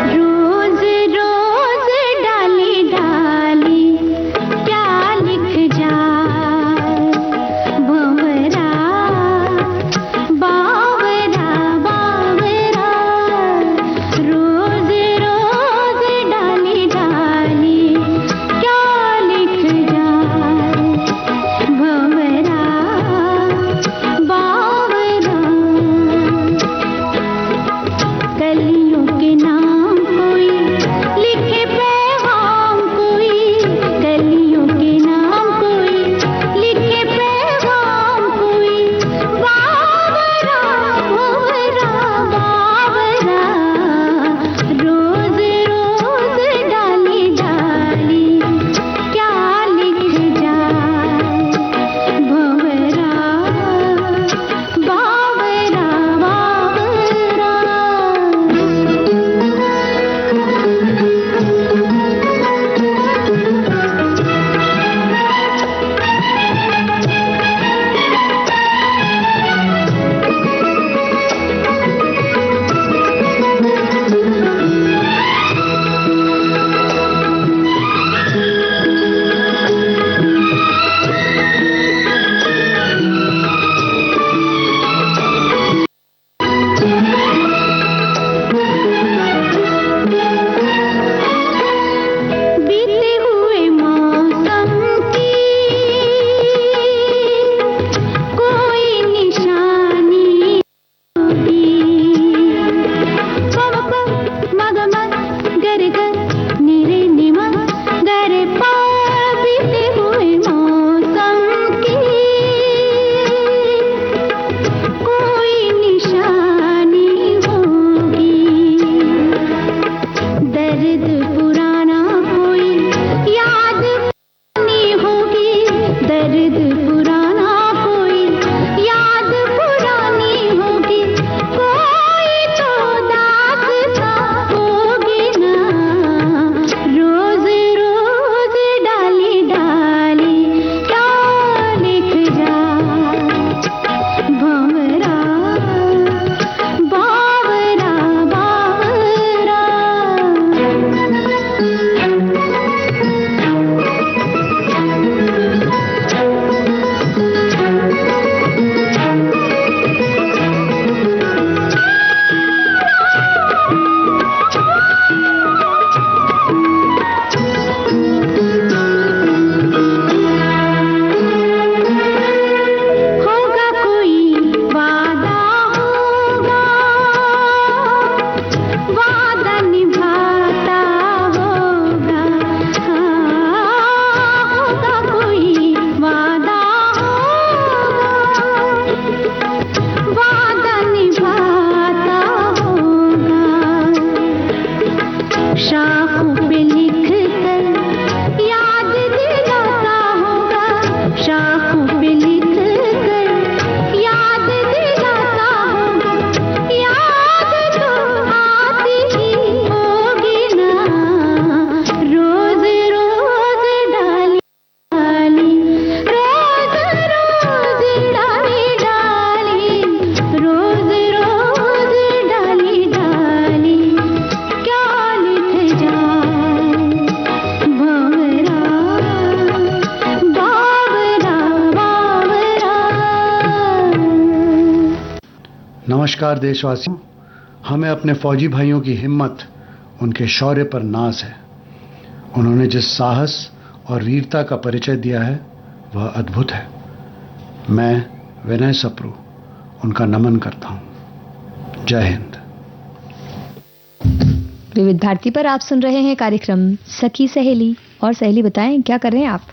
रोज रोज डाली डाली क्या लिख जाए, भंवरा बावरा बावरा। रोज रोज डाली डाली क्या लिख जाए, भंवरा बावरा। कलियों नमस्कार देशवासियों, हमें अपने फौजी भाइयों की हिम्मत, उनके शौर्य पर नाज है। उन्होंने जिस साहस और वीरता का परिचय दिया है वह अद्भुत है। मैं विनय सप्रू उनका नमन करता हूँ। जय हिंद। विविध भारती पर आप सुन रहे हैं कार्यक्रम सखी सहेली। और सहेली बताएं क्या कर रहे हैं आप?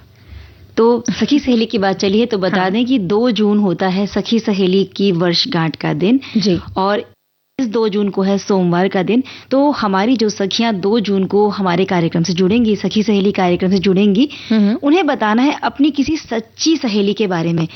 तो सखी सहेली की बात चली है तो बता दें कि 2 जून होता है सखी सहेली की वर्षगांठ का दिन जी। और इस 2 जून को है सोमवार का दिन। तो हमारी जो सखियां 2 जून को हमारे कार्यक्रम से जुड़ेंगी, सखी सहेली कार्यक्रम से जुड़ेंगी, उन्हें बताना है अपनी किसी सच्ची सहेली के बारे में।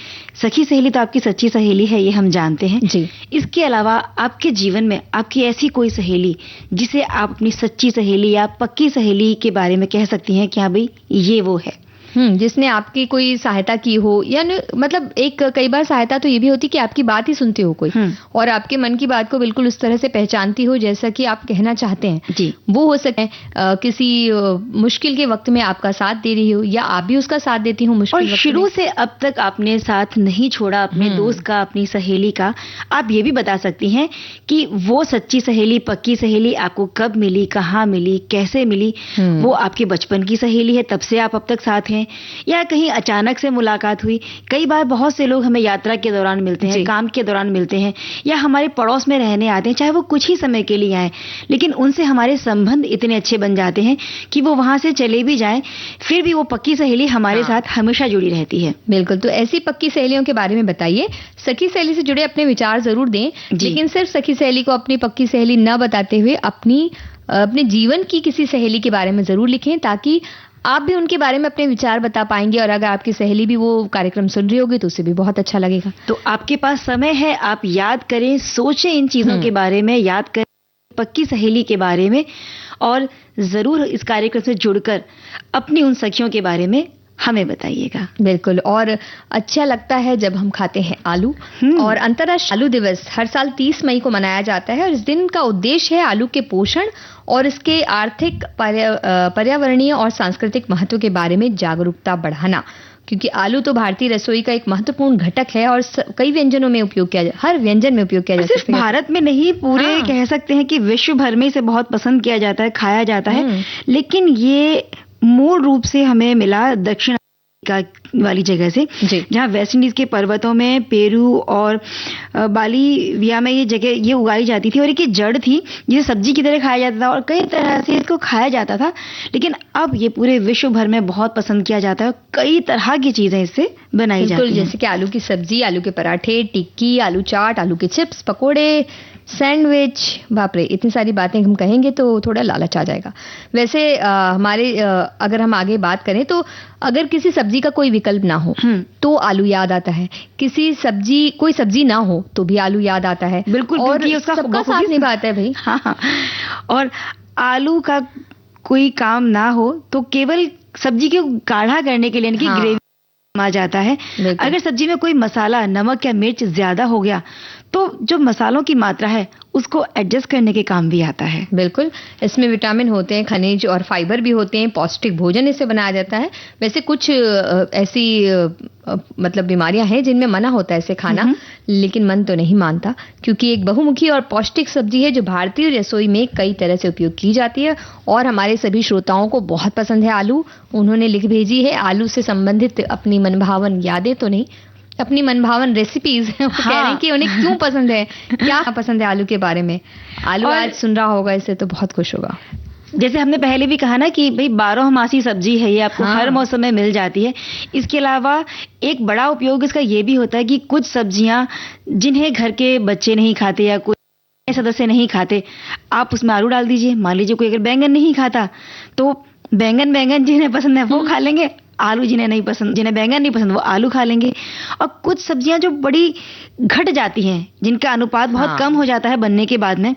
सखी सहेली तो आपकी सच्ची सहेली है, ये हम जानते हैं जी। इसके अलावा आपके जीवन में आपकी ऐसी कोई सहेली जिसे आप अपनी सच्ची सहेली या पक्की सहेली के बारे में कह सकती हैं कि हाँ भाई ये वो है, जिसने आपकी कोई सहायता की हो, या मतलब एक कई बार सहायता तो ये भी होती कि आपकी बात ही सुनती हो कोई और आपके मन की बात को बिल्कुल उस तरह से पहचानती हो जैसा कि आप कहना चाहते हैं जी। वो हो सके किसी मुश्किल के वक्त में आपका साथ दे रही हो या आप भी उसका साथ देती हो मुश्किल वक्त शुरू से अब तक आपने साथ नहीं छोड़ा अपने दोस्त का, अपनी सहेली का। आप ये भी बता सकती हैं कि वो सच्ची सहेली, पक्की सहेली आपको कब मिली, कहाँ मिली, कैसे मिली। वो आपके बचपन की सहेली है, तब से आप अब तक साथ हैं, या कहीं अचानक से मुलाकात हुई। कई बार बहुत से लोग हमें यात्रा के दौरान मिलते हैं, काम के दौरान मिलते हैं, या हमारे पड़ोस में रहने आते हैं, चाहे वो कुछ ही समय के लिए आए, लेकिन उनसे हमारे संबंध इतने अच्छे बन जाते हैं कि वो वहां से चले भी जाएं, फिर भी वो पक्की सहेली हमारे साथ हमेशा जुड़ी रहती है। बिल्कुल। तो ऐसी पक्की सहेलियों के बारे में बताइए। सखी सहेली से जुड़े अपने विचार जरूर दें, लेकिन सिर्फ सखी सहेली को अपनी पक्की सहेली न बताते हुए अपने जीवन की किसी सहेली के बारे में जरूर लिखें, ताकि आप भी उनके बारे में अपने विचार बता पाएंगे। और अगर आपकी सहेली भी वो कार्यक्रम सुन रही होगी तो उसे भी बहुत अच्छा लगेगा। तो आपके पास समय है, आप याद करें, सोचें इन चीजों के बारे में, याद करें पक्की सहेली के बारे में, और जरूर इस कार्यक्रम से जुड़कर अपनी उन सखियों के बारे में हमें बताइएगा। बिल्कुल। और अच्छा लगता है जब हम खाते हैं आलू। और अंतर्राष्ट्रीय आलू दिवस हर साल 30 मई को मनाया जाता है और इस दिन का उद्देश्य है आलू के पोषण और इसके आर्थिक, पर्यावरणीय और सांस्कृतिक महत्व के बारे में जागरूकता बढ़ाना, क्योंकि आलू तो भारतीय रसोई का एक महत्वपूर्ण घटक है और कई व्यंजनों में उपयोग किया जाता है। हर व्यंजन में उपयोग किया जाता है। सिर्फ भारत में नहीं, पूरे कह सकते हैं कि विश्व भर में इसे बहुत पसंद किया जाता है, खाया जाता है। लेकिन ये मूल रूप से हमें मिला दक्षिण वाली जगह से, जहाँ वेस्ट इंडीज के पर्वतों में, पेरू और बालीविया में ये उगाई जाती थी, और एक जड़ थी जिसे सब्जी की तरह खाया जाता था और कई तरह से इसको खाया जाता था। लेकिन अब ये पूरे विश्व भर में बहुत पसंद किया जाता है, कई तरह की चीजें इससे बनाई जाती हैं, जैसे कि आलू की सब्जी, आलू के पराठे, टिक्की, आलू चाट, आलू के चिप्स, पकोड़े, सैंडविच। बाप रे, इतनी सारी बातें हम कहेंगे तो थोड़ा लालच आ जाएगा। वैसे अगर हम आगे बात करें तो अगर किसी सब्जी का कोई विकल्प ना हो तो आलू याद आता है, कोई सब्जी ना हो तो भी आलू याद आता है। बिल्कुल, और उसका सबका साथ निभाता है भाई। हाँ। और आलू का कोई काम ना हो तो केवल सब्जी को गाढ़ा करने के लिए, यानी कि ग्रेवी आ जाता है। अगर सब्जी में कोई मसाला, नमक या मिर्च ज्यादा हो गया तो जो मसालों की मात्रा है उसको एडजस्ट करने के काम भी आता है। बिल्कुल। इसमें विटामिन होते हैं, खनिज और फाइबर भी होते हैं, पौष्टिक भोजन इससे बनाया जाता है। वैसे कुछ ऐसी मतलब बीमारियां हैं जिनमें मना होता है इसे खाना, लेकिन मन तो नहीं मानता, क्योंकि एक बहुमुखी और पौष्टिक सब्जी है जो भारतीय रसोई में कई तरह से उपयोग की जाती है और हमारे सभी श्रोताओं को बहुत पसंद है आलू। उन्होंने लिख भेजी है आलू से संबंधित अपनी मनभावन यादें तो नहीं, अपनी मनभावन रेसिपीज। कह रहे हैं कि उन्हें क्यों पसंद है, क्या पसंद है आलू के बारे में। आलू आज सुन रहा होगा इसे तो बहुत खुश होगा। जैसे हमने पहले भी कहा ना कि भाई 12मासी सब्जी है, ये आपको हर मौसम में मिल जाती है। इसके अलावा एक बड़ा उपयोग इसका ये भी होता है कि कुछ सब्जियां जिन्हें घर के बच्चे नहीं खाते या कोई सदस्य नहीं खाते, आप उसमें आलू डाल दीजिए। मान लीजिए कोई अगर बैंगन नहीं खाता तो बैंगन जिन्हें पसंद है वो खा लेंगे, आलू जिन्हें बैंगन नहीं पसंद वो आलू खा लेंगे। और कुछ सब्जियां जो बड़ी घट जाती हैं, जिनका अनुपात बहुत कम हो जाता है बनने के बाद में,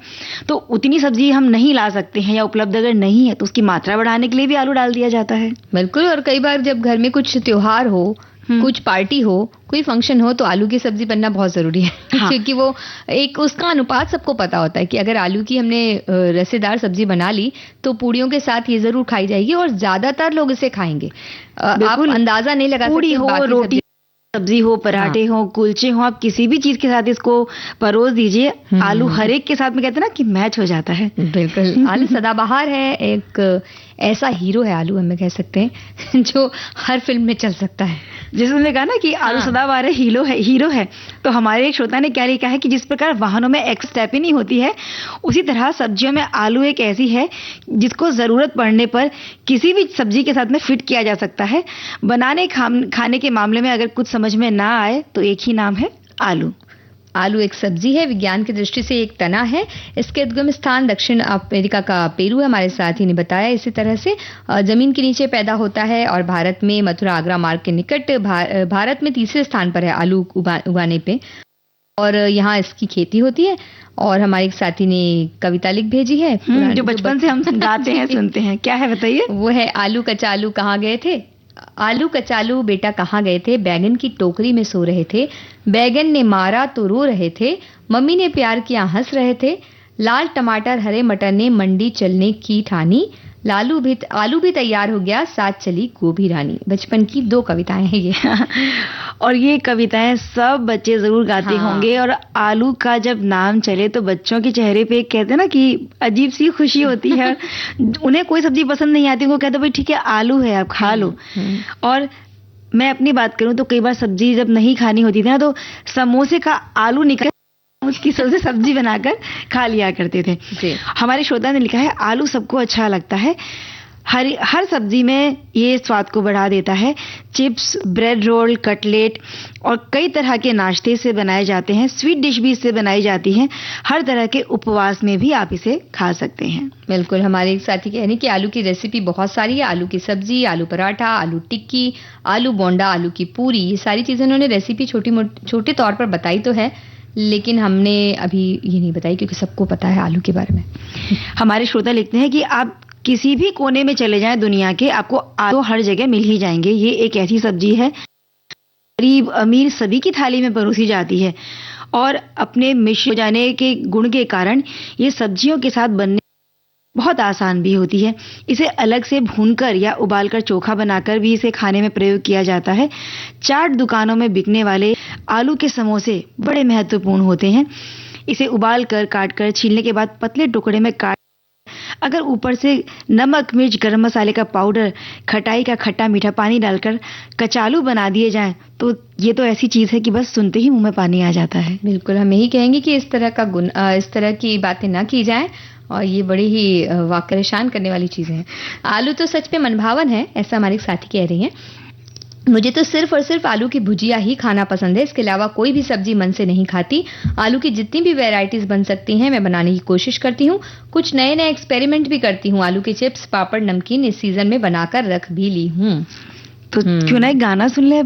तो उतनी सब्जी हम नहीं ला सकते हैं या उपलब्ध अगर नहीं है तो उसकी मात्रा बढ़ाने के लिए भी आलू डाल दिया जाता है। बिल्कुल। और कई बार जब घर में कुछ त्योहार हो, कुछ पार्टी हो, कोई फंक्शन हो तो आलू की सब्जी बनना बहुत जरूरी है। क्योंकि वो एक उसका अनुपात सबको पता होता है कि अगर आलू की हमने रसेदार सब्जी बना ली तो पूड़ियों के साथ ये जरूर खाई जाएगी और ज्यादातर लोग इसे खाएंगे। आप अंदाजा नहीं लगा सकते। पूड़ी हो, रोटी, सब्जी हो, पराठे हो, कुलचे हो, आप किसी भी चीज के साथ इसको परोस दीजिए, आलू हर एक के साथ में कहते हैं ना कि मैच हो जाता है। बिल्कुल, आलू सदाबहार है, एक ऐसा हीरो है आलू, हमें कह सकते हैं जो हर फिल्म में चल सकता है। जैसे उन्होंने कहा ना कि आलू सदाबहार है, हीरो है, तो हमारे एक श्रोता ने क्या लिखा है कि जिस प्रकार वाहनों में एक्स स्टेपनी होती है, उसी तरह सब्जियों में आलू एक ऐसी है जिसको जरूरत पड़ने पर किसी भी सब्जी के साथ में फिट किया जा सकता है। बनाने खाने के मामले में अगर कुछ समझ में ना आए तो एक ही नाम है आलू। आलू एक सब्जी है, विज्ञान की दृष्टि से एक तना है। इसके उद्गम स्थान दक्षिण अमेरिका का पेरू है, हमारे साथी ने बताया। इसी तरह से जमीन के नीचे पैदा होता है और भारत में मथुरा आगरा मार्ग के निकट भारत में तीसरे स्थान पर है आलू उगाने पे, और यहाँ इसकी खेती होती है। और हमारे एक साथी ने कविता लिख भेजी है जो बचपन से हम गाते हैं, सुनते हैं। क्या है बताइए? वो है, आलू कचालू कहाँ गए थे, आलू कचालू बेटा कहाँ गए थे, बैगन की टोकरी में सो रहे थे, बैगन ने मारा तो रो रहे थे, मम्मी ने प्यार किया हंस रहे थे, लाल टमाटर हरे मटर ने मंडी चलने की ठानी, आलू भी तैयार हो गया, साथ चली गोभी रानी। बचपन की 2 कविताएं हैं ये। और ये कविताएं सब बच्चे जरूर गाते होंगे, और आलू का जब नाम चले तो बच्चों के चेहरे पे कहते हैं ना कि अजीब सी खुशी होती है। उन्हें कोई सब्जी पसंद नहीं आती, उनको कहते भाई ठीक है आलू है, आप खा लो। और मैं अपनी बात करूं तो कई बार सब्जी जब नहीं खानी होती थी ना, तो समोसे का आलू निकाल उसकी सब्जी बनाकर खा लिया करते थे। हमारे श्रोता ने लिखा है, आलू सबको अच्छा लगता है, हर सब्जी में ये स्वाद को बढ़ा देता है। चिप्स, ब्रेड रोल, कटलेट और कई तरह के नाश्ते से बनाए जाते हैं। स्वीट डिश भी इससे बनाई जाती है। हर तरह के उपवास में भी आप इसे खा सकते हैं। बिल्कुल, हमारे एक साथी कह रहे हैं कि आलू की रेसिपी बहुत सारी है। आलू की सब्जी, आलू पराठा, आलू टिक्की, आलू बोंडा, आलू की पूरी, ये सारी चीजें उन्होंने रेसिपी छोटे तौर पर बताई तो है, लेकिन हमने अभी ये नहीं बताई क्योंकि सबको पता है आलू के बारे में। हमारे श्रोता लिखते हैं कि आप किसी भी कोने में चले जाएं दुनिया के, आपको आलू हर जगह मिल ही जाएंगे। ये एक ऐसी सब्जी है गरीब अमीर सभी की थाली में परोसी जाती है, और अपने मिश्र हो जाने के गुण के कारण ये सब्जियों के साथ बनने बहुत आसान भी होती है। इसे अलग से भूनकर या उबालकर चोखा बनाकर भी इसे खाने में प्रयोग किया जाता है। चाट दुकानों में बिकने वाले आलू के समोसे बड़े महत्वपूर्ण होते हैं। इसे उबालकर, काटकर, छीलने के बाद पतले टुकड़े में काट, अगर ऊपर से नमक, मिर्च, गरम मसाले का पाउडर, खटाई का खट्टा मीठा पानी डालकर कचालू बना दिए जाएं, तो ये तो ऐसी चीज है कि बस सुनते ही मुंह में पानी आ जाता है। बिल्कुल, हम यही कहेंगे कि इस तरह की बातें ना की जाएं, और ये बड़ी ही वाकरशान करने वाली चीजें हैं। आलू तो सच में मनभावन है, ऐसा हमारे साथी कह रही हैं। मुझे तो सिर्फ और सिर्फ आलू की भुजिया ही खाना पसंद है, इसके अलावा कोई भी सब्जी मन से नहीं खाती। आलू की जितनी भी वैरायटीज बन सकती हैं मैं बनाने की कोशिश करती हूँ। कुछ नए नए एक्सपेरिमेंट भी करती हूँ। आलू के चिप्स, पापड़, नमकीन इस सीजन में बनाकर रख भी ली हूँ। तो क्यों ना एक गाना सुन ले?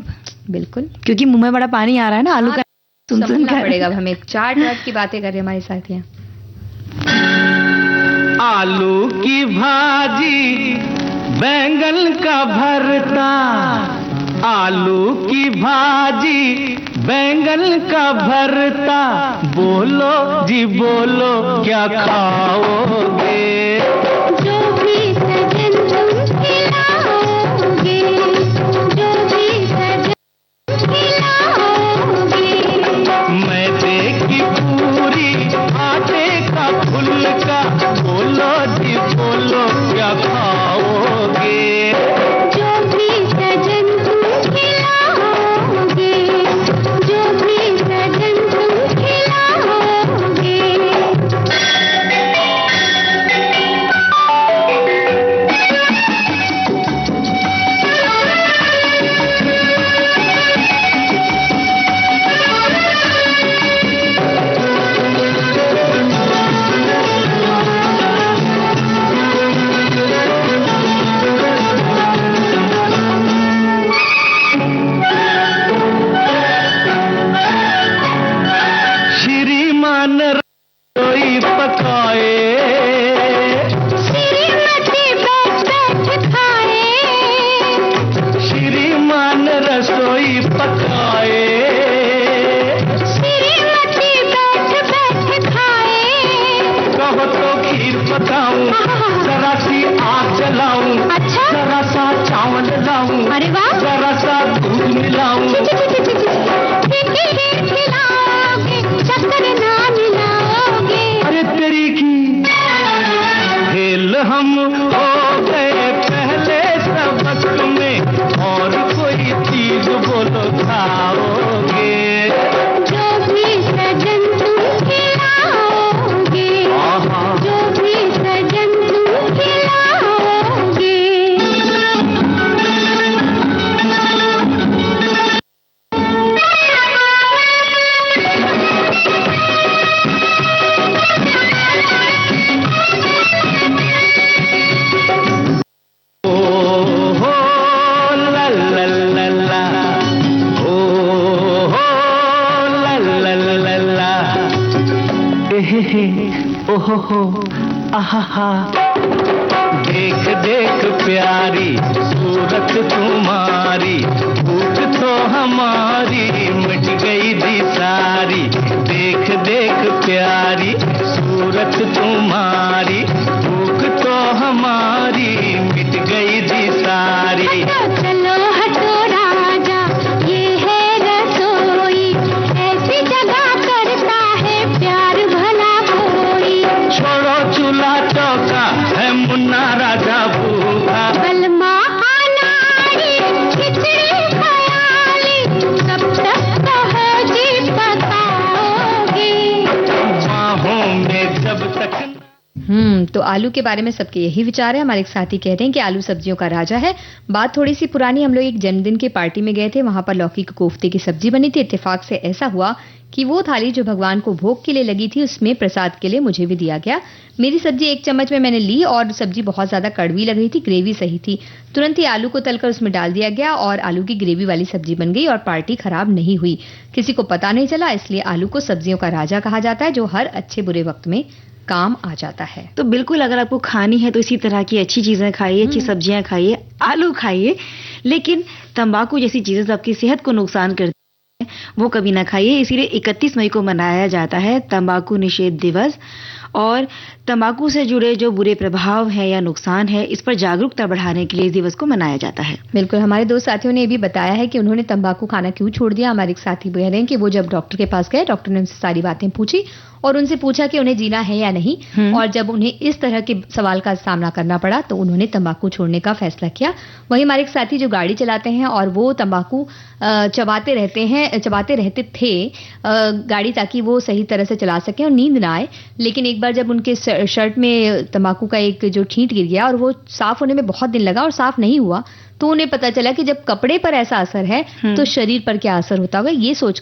बिल्कुल, क्योंकि मुंह में बड़ा पानी आ रहा है ना आलू का सुनना पड़ेगा। हमें चाट की बातें कर रहे हमारे साथियाँ। आलू की भाजी, बैंगन का भरता, आलू की भाजी, बैंगन का भरता, बोलो जी बोलो क्या खाओगे? जो भी सजन तुम खिलाओगे, जो भी सजन खिलाओगे, मैदे की पूरी, आटे का फुल्का, बोलो जी बोलो क्या खाओगे? जो भी सजन तुम खिलाओगे, जो भी सजन तुम खिलाओगे। खीर पकाऊं, जरा सी आग जलाऊं, अच्छा, जरा सा चावल लाऊं, अरे वाह, जरा सा दूध मिलाऊं, खिलाओगे शक्कर ना मिलाओगे। अरे तेरी की खेल हम हो गए पहले सबक में, और कोई चीज बोलो खाओगे। जो भी सजन तुम खिलाओगे, जो भी सजन तुम खिलाओगे। ओहो आहा, देख देख प्यारी सूरत तुम्हारी, भूख तो हमारी मिट गई दी सारी। देख देख प्यारी सूरत तुम्हारी, भूख तो हमारी मिट गई दी सारी। चलो हटो राजा, ये है रसोई, ऐसी जगह करता है प्यार भला कोई। छोड़ो चूल्हा चौका है मुन्ना राजा भूखा, बलमा अनाड़ी खिचड़ी खयाली, कब तक कहो जी पकाओगे। बाहों में जब तक। तो आलू के बारे में सबके यही विचार है। हमारे एक साथी कहते हैं कि आलू सब्जियों का राजा है। बात थोड़ी सी पुरानी, हम लोग एक जन्मदिन की पार्टी में गए थे, वहां पर लौकी के कोफ्ते की सब्जी बनी थी। इत्तेफाक से ऐसा हुआ कि वो थाली जो भगवान को भोग के लिए लगी थी, उसमें प्रसाद के लिए मुझे भी दिया गया। मेरी सब्जी एक चम्मच में मैंने ली और सब्जी बहुत ज्यादा कड़वी लग रही थी, ग्रेवी सही थी। तुरंत ही आलू को तलकर उसमें डाल दिया गया और आलू की ग्रेवी वाली सब्जी बन गई और पार्टी खराब नहीं हुई। किसी को पता नहीं चला, इसलिए आलू को सब्जियों का राजा कहा जाता है, जो हर अच्छे बुरे वक्त में काम आ जाता है। तो बिल्कुल अगर आपको खानी है तो इसी तरह की अच्छी चीजें खाइए, अच्छी सब्जियां खाइए, आलू खाइए, लेकिन तंबाकू जैसी चीजें जो आपकी सेहत को नुकसान करती है वो कभी ना खाइए। इसीलिए 31 मई को मनाया जाता है तंबाकू निषेध दिवस, और तंबाकू से जुड़े जो बुरे प्रभाव है या नुकसान है, इस पर जागरूकता बढ़ाने के लिए इस दिवस को मनाया जाता है। बिल्कुल, हमारे दो साथियों ने ये भी बताया है कि उन्होंने तंबाकू खाना क्यों छोड़ दिया। हमारे एक साथी कह रहे हैं कि वो जब डॉक्टर के पास गए, डॉक्टर ने उनसे सारी बातें पूछी और उनसे पूछा कि उन्हें जीना है या नहीं, और जब उन्हें इस तरह के सवाल का सामना करना पड़ा तो उन्होंने तंबाकू छोड़ने का फैसला किया। वहीं हमारे एक साथी जो गाड़ी चलाते हैं और वो तंबाकू चबाते रहते थे गाड़ी, ताकि वो सही तरह से चला सकें और नींद ना आए। लेकिन एक बार जब उनके शर्ट में तंबाकू का एक जो छींट गिर गया और वो साफ होने में बहुत दिन लगा और साफ नहीं हुआ, तो उन्हें पता चला कि जब कपड़े पर ऐसा असर है तो शरीर पर क्या असर होता होगा, ये सोच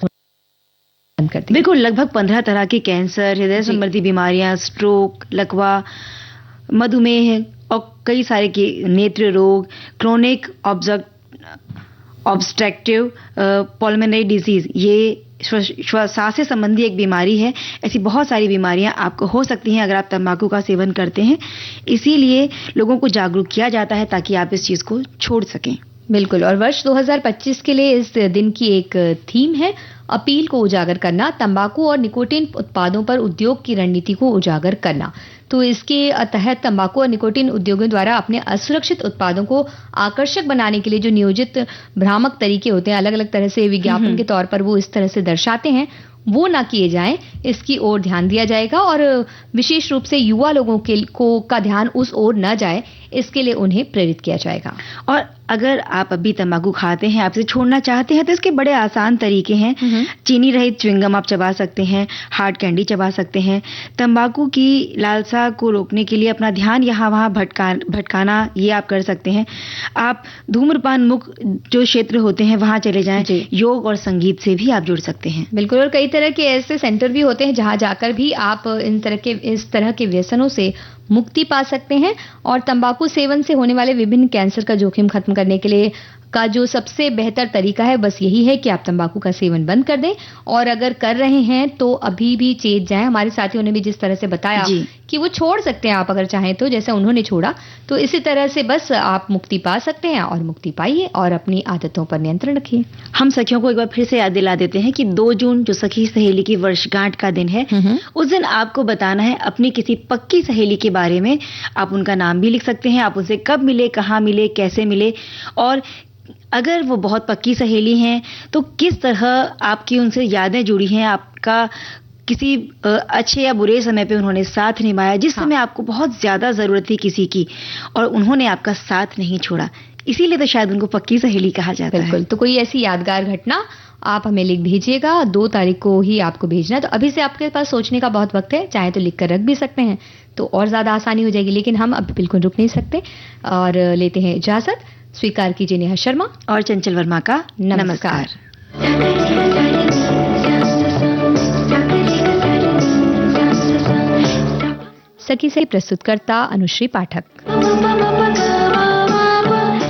करती। बिल्कुल, लगभग 15 तरह के कैंसर, हृदय संबंधी बीमारियां, स्ट्रोक, लकवा, मधुमेह और कई सारे के नेत्र रोग, क्रोनिक ऑब्स्ट्रक्टिव पल्मोनरी डिजीज, ये श्वास से संबंधी एक बीमारी है। ऐसी बहुत सारी बीमारियां आपको हो सकती हैं अगर आप तंबाकू का सेवन करते हैं। इसीलिए लोगों को जागरूक किया जाता है ताकि आप इस चीज को छोड़ सकें। बिल्कुल, और वर्ष 2025 के लिए इस दिन की एक थीम है अपील को उजागर करना, तंबाकू और निकोटिन उत्पादों पर उद्योग की रणनीति को उजागर करना। तो इसके तहत तंबाकू और निकोटिन उद्योगों द्वारा अपने असुरक्षित उत्पादों को आकर्षक बनाने के लिए जो नियोजित भ्रामक तरीके होते हैं, अलग अलग तरह से विज्ञापन के तौर पर वो इस तरह से दर्शाते हैं, वो ना किए जाएं, इसकी ओर ध्यान दिया जाएगा। और विशेष रूप से युवा लोगों का ध्यान उस ओर न जाए, इसके लिए उन्हें प्रेरित किया जाएगा। और अगर आप अभी तंबाकू खाते हैं, आपसे छोड़ना चाहते हैं, तो इसके बड़े आसान तरीके हैं। चीनी रहित च्युइंगम आप चबा सकते हैं, हार्ड कैंडी चबा सकते हैं। तंबाकू की लालसा को रोकने के लिए अपना ध्यान यहाँ वहाँ भटकाना, ये आप कर सकते हैं। आप धूम्रपान मुक्त जो क्षेत्र होते हैं वहां चले जाएं। योग और संगीत से भी आप जुड़ सकते हैं। बिल्कुल, और कई तरह के ऐसे सेंटर भी होते हैं जहां जाकर भी आप इस तरह के व्यसनों से मुक्ति पा सकते हैं। और तंबाकू सेवन से होने वाले विभिन्न कैंसर का जोखिम खत्म करने के लिए का जो सबसे बेहतर तरीका है बस यही है कि आप तंबाकू का सेवन बंद कर दें, और अगर कर रहे हैं तो अभी भी चेत जाएं। हमारे साथियों ने भी जिस तरह से बताया कि वो छोड़ सकते हैं आप अगर चाहें तो, जैसे उन्होंने छोड़ा, तो इसी तरह से बस आप मुक्ति पा सकते हैं, और मुक्ति पाइए और अपनी आदतों पर नियंत्रण रखिए। हम सखियों को एक बार फिर से याद दिला देते हैं कि 2 जून जो सखी सहेली की वर्षगांठ का दिन है, उस दिन आपको बताना है अपनी किसी पक्की सहेली के बारे में। आप उनका नाम भी लिख सकते हैं, आप उनसे कब मिले, कहाँ मिले, कैसे मिले, और अगर वो बहुत पक्की सहेली हैं तो किस तरह आपकी उनसे यादें जुड़ी हैं, आपका किसी अच्छे या बुरे समय पे उन्होंने साथ निभाया, जिस समय आपको बहुत ज्यादा जरूरत थी किसी की और उन्होंने आपका साथ नहीं छोड़ा, इसीलिए तो शायद उनको पक्की सहेली कहा जाता है। बिल्कुल, तो कोई ऐसी यादगार घटना आप हमें लिख भेजिएगा। 2 तारीख को ही आपको भेजना है, तो अभी से आपके पास सोचने का बहुत वक्त है, चाहे तो लिख कर रख भी सकते हैं तो और ज्यादा आसानी हो जाएगी, लेकिन हम अब बिल्कुल रुक नहीं सकते और लेते हैं इजाजत। स्वीकार कीजिए नेहा शर्मा और चंचल वर्मा का नमस्कार। सखी से प्रस्तुतकर्ता अनुश्री पाठक।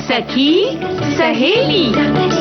सखी सहेली।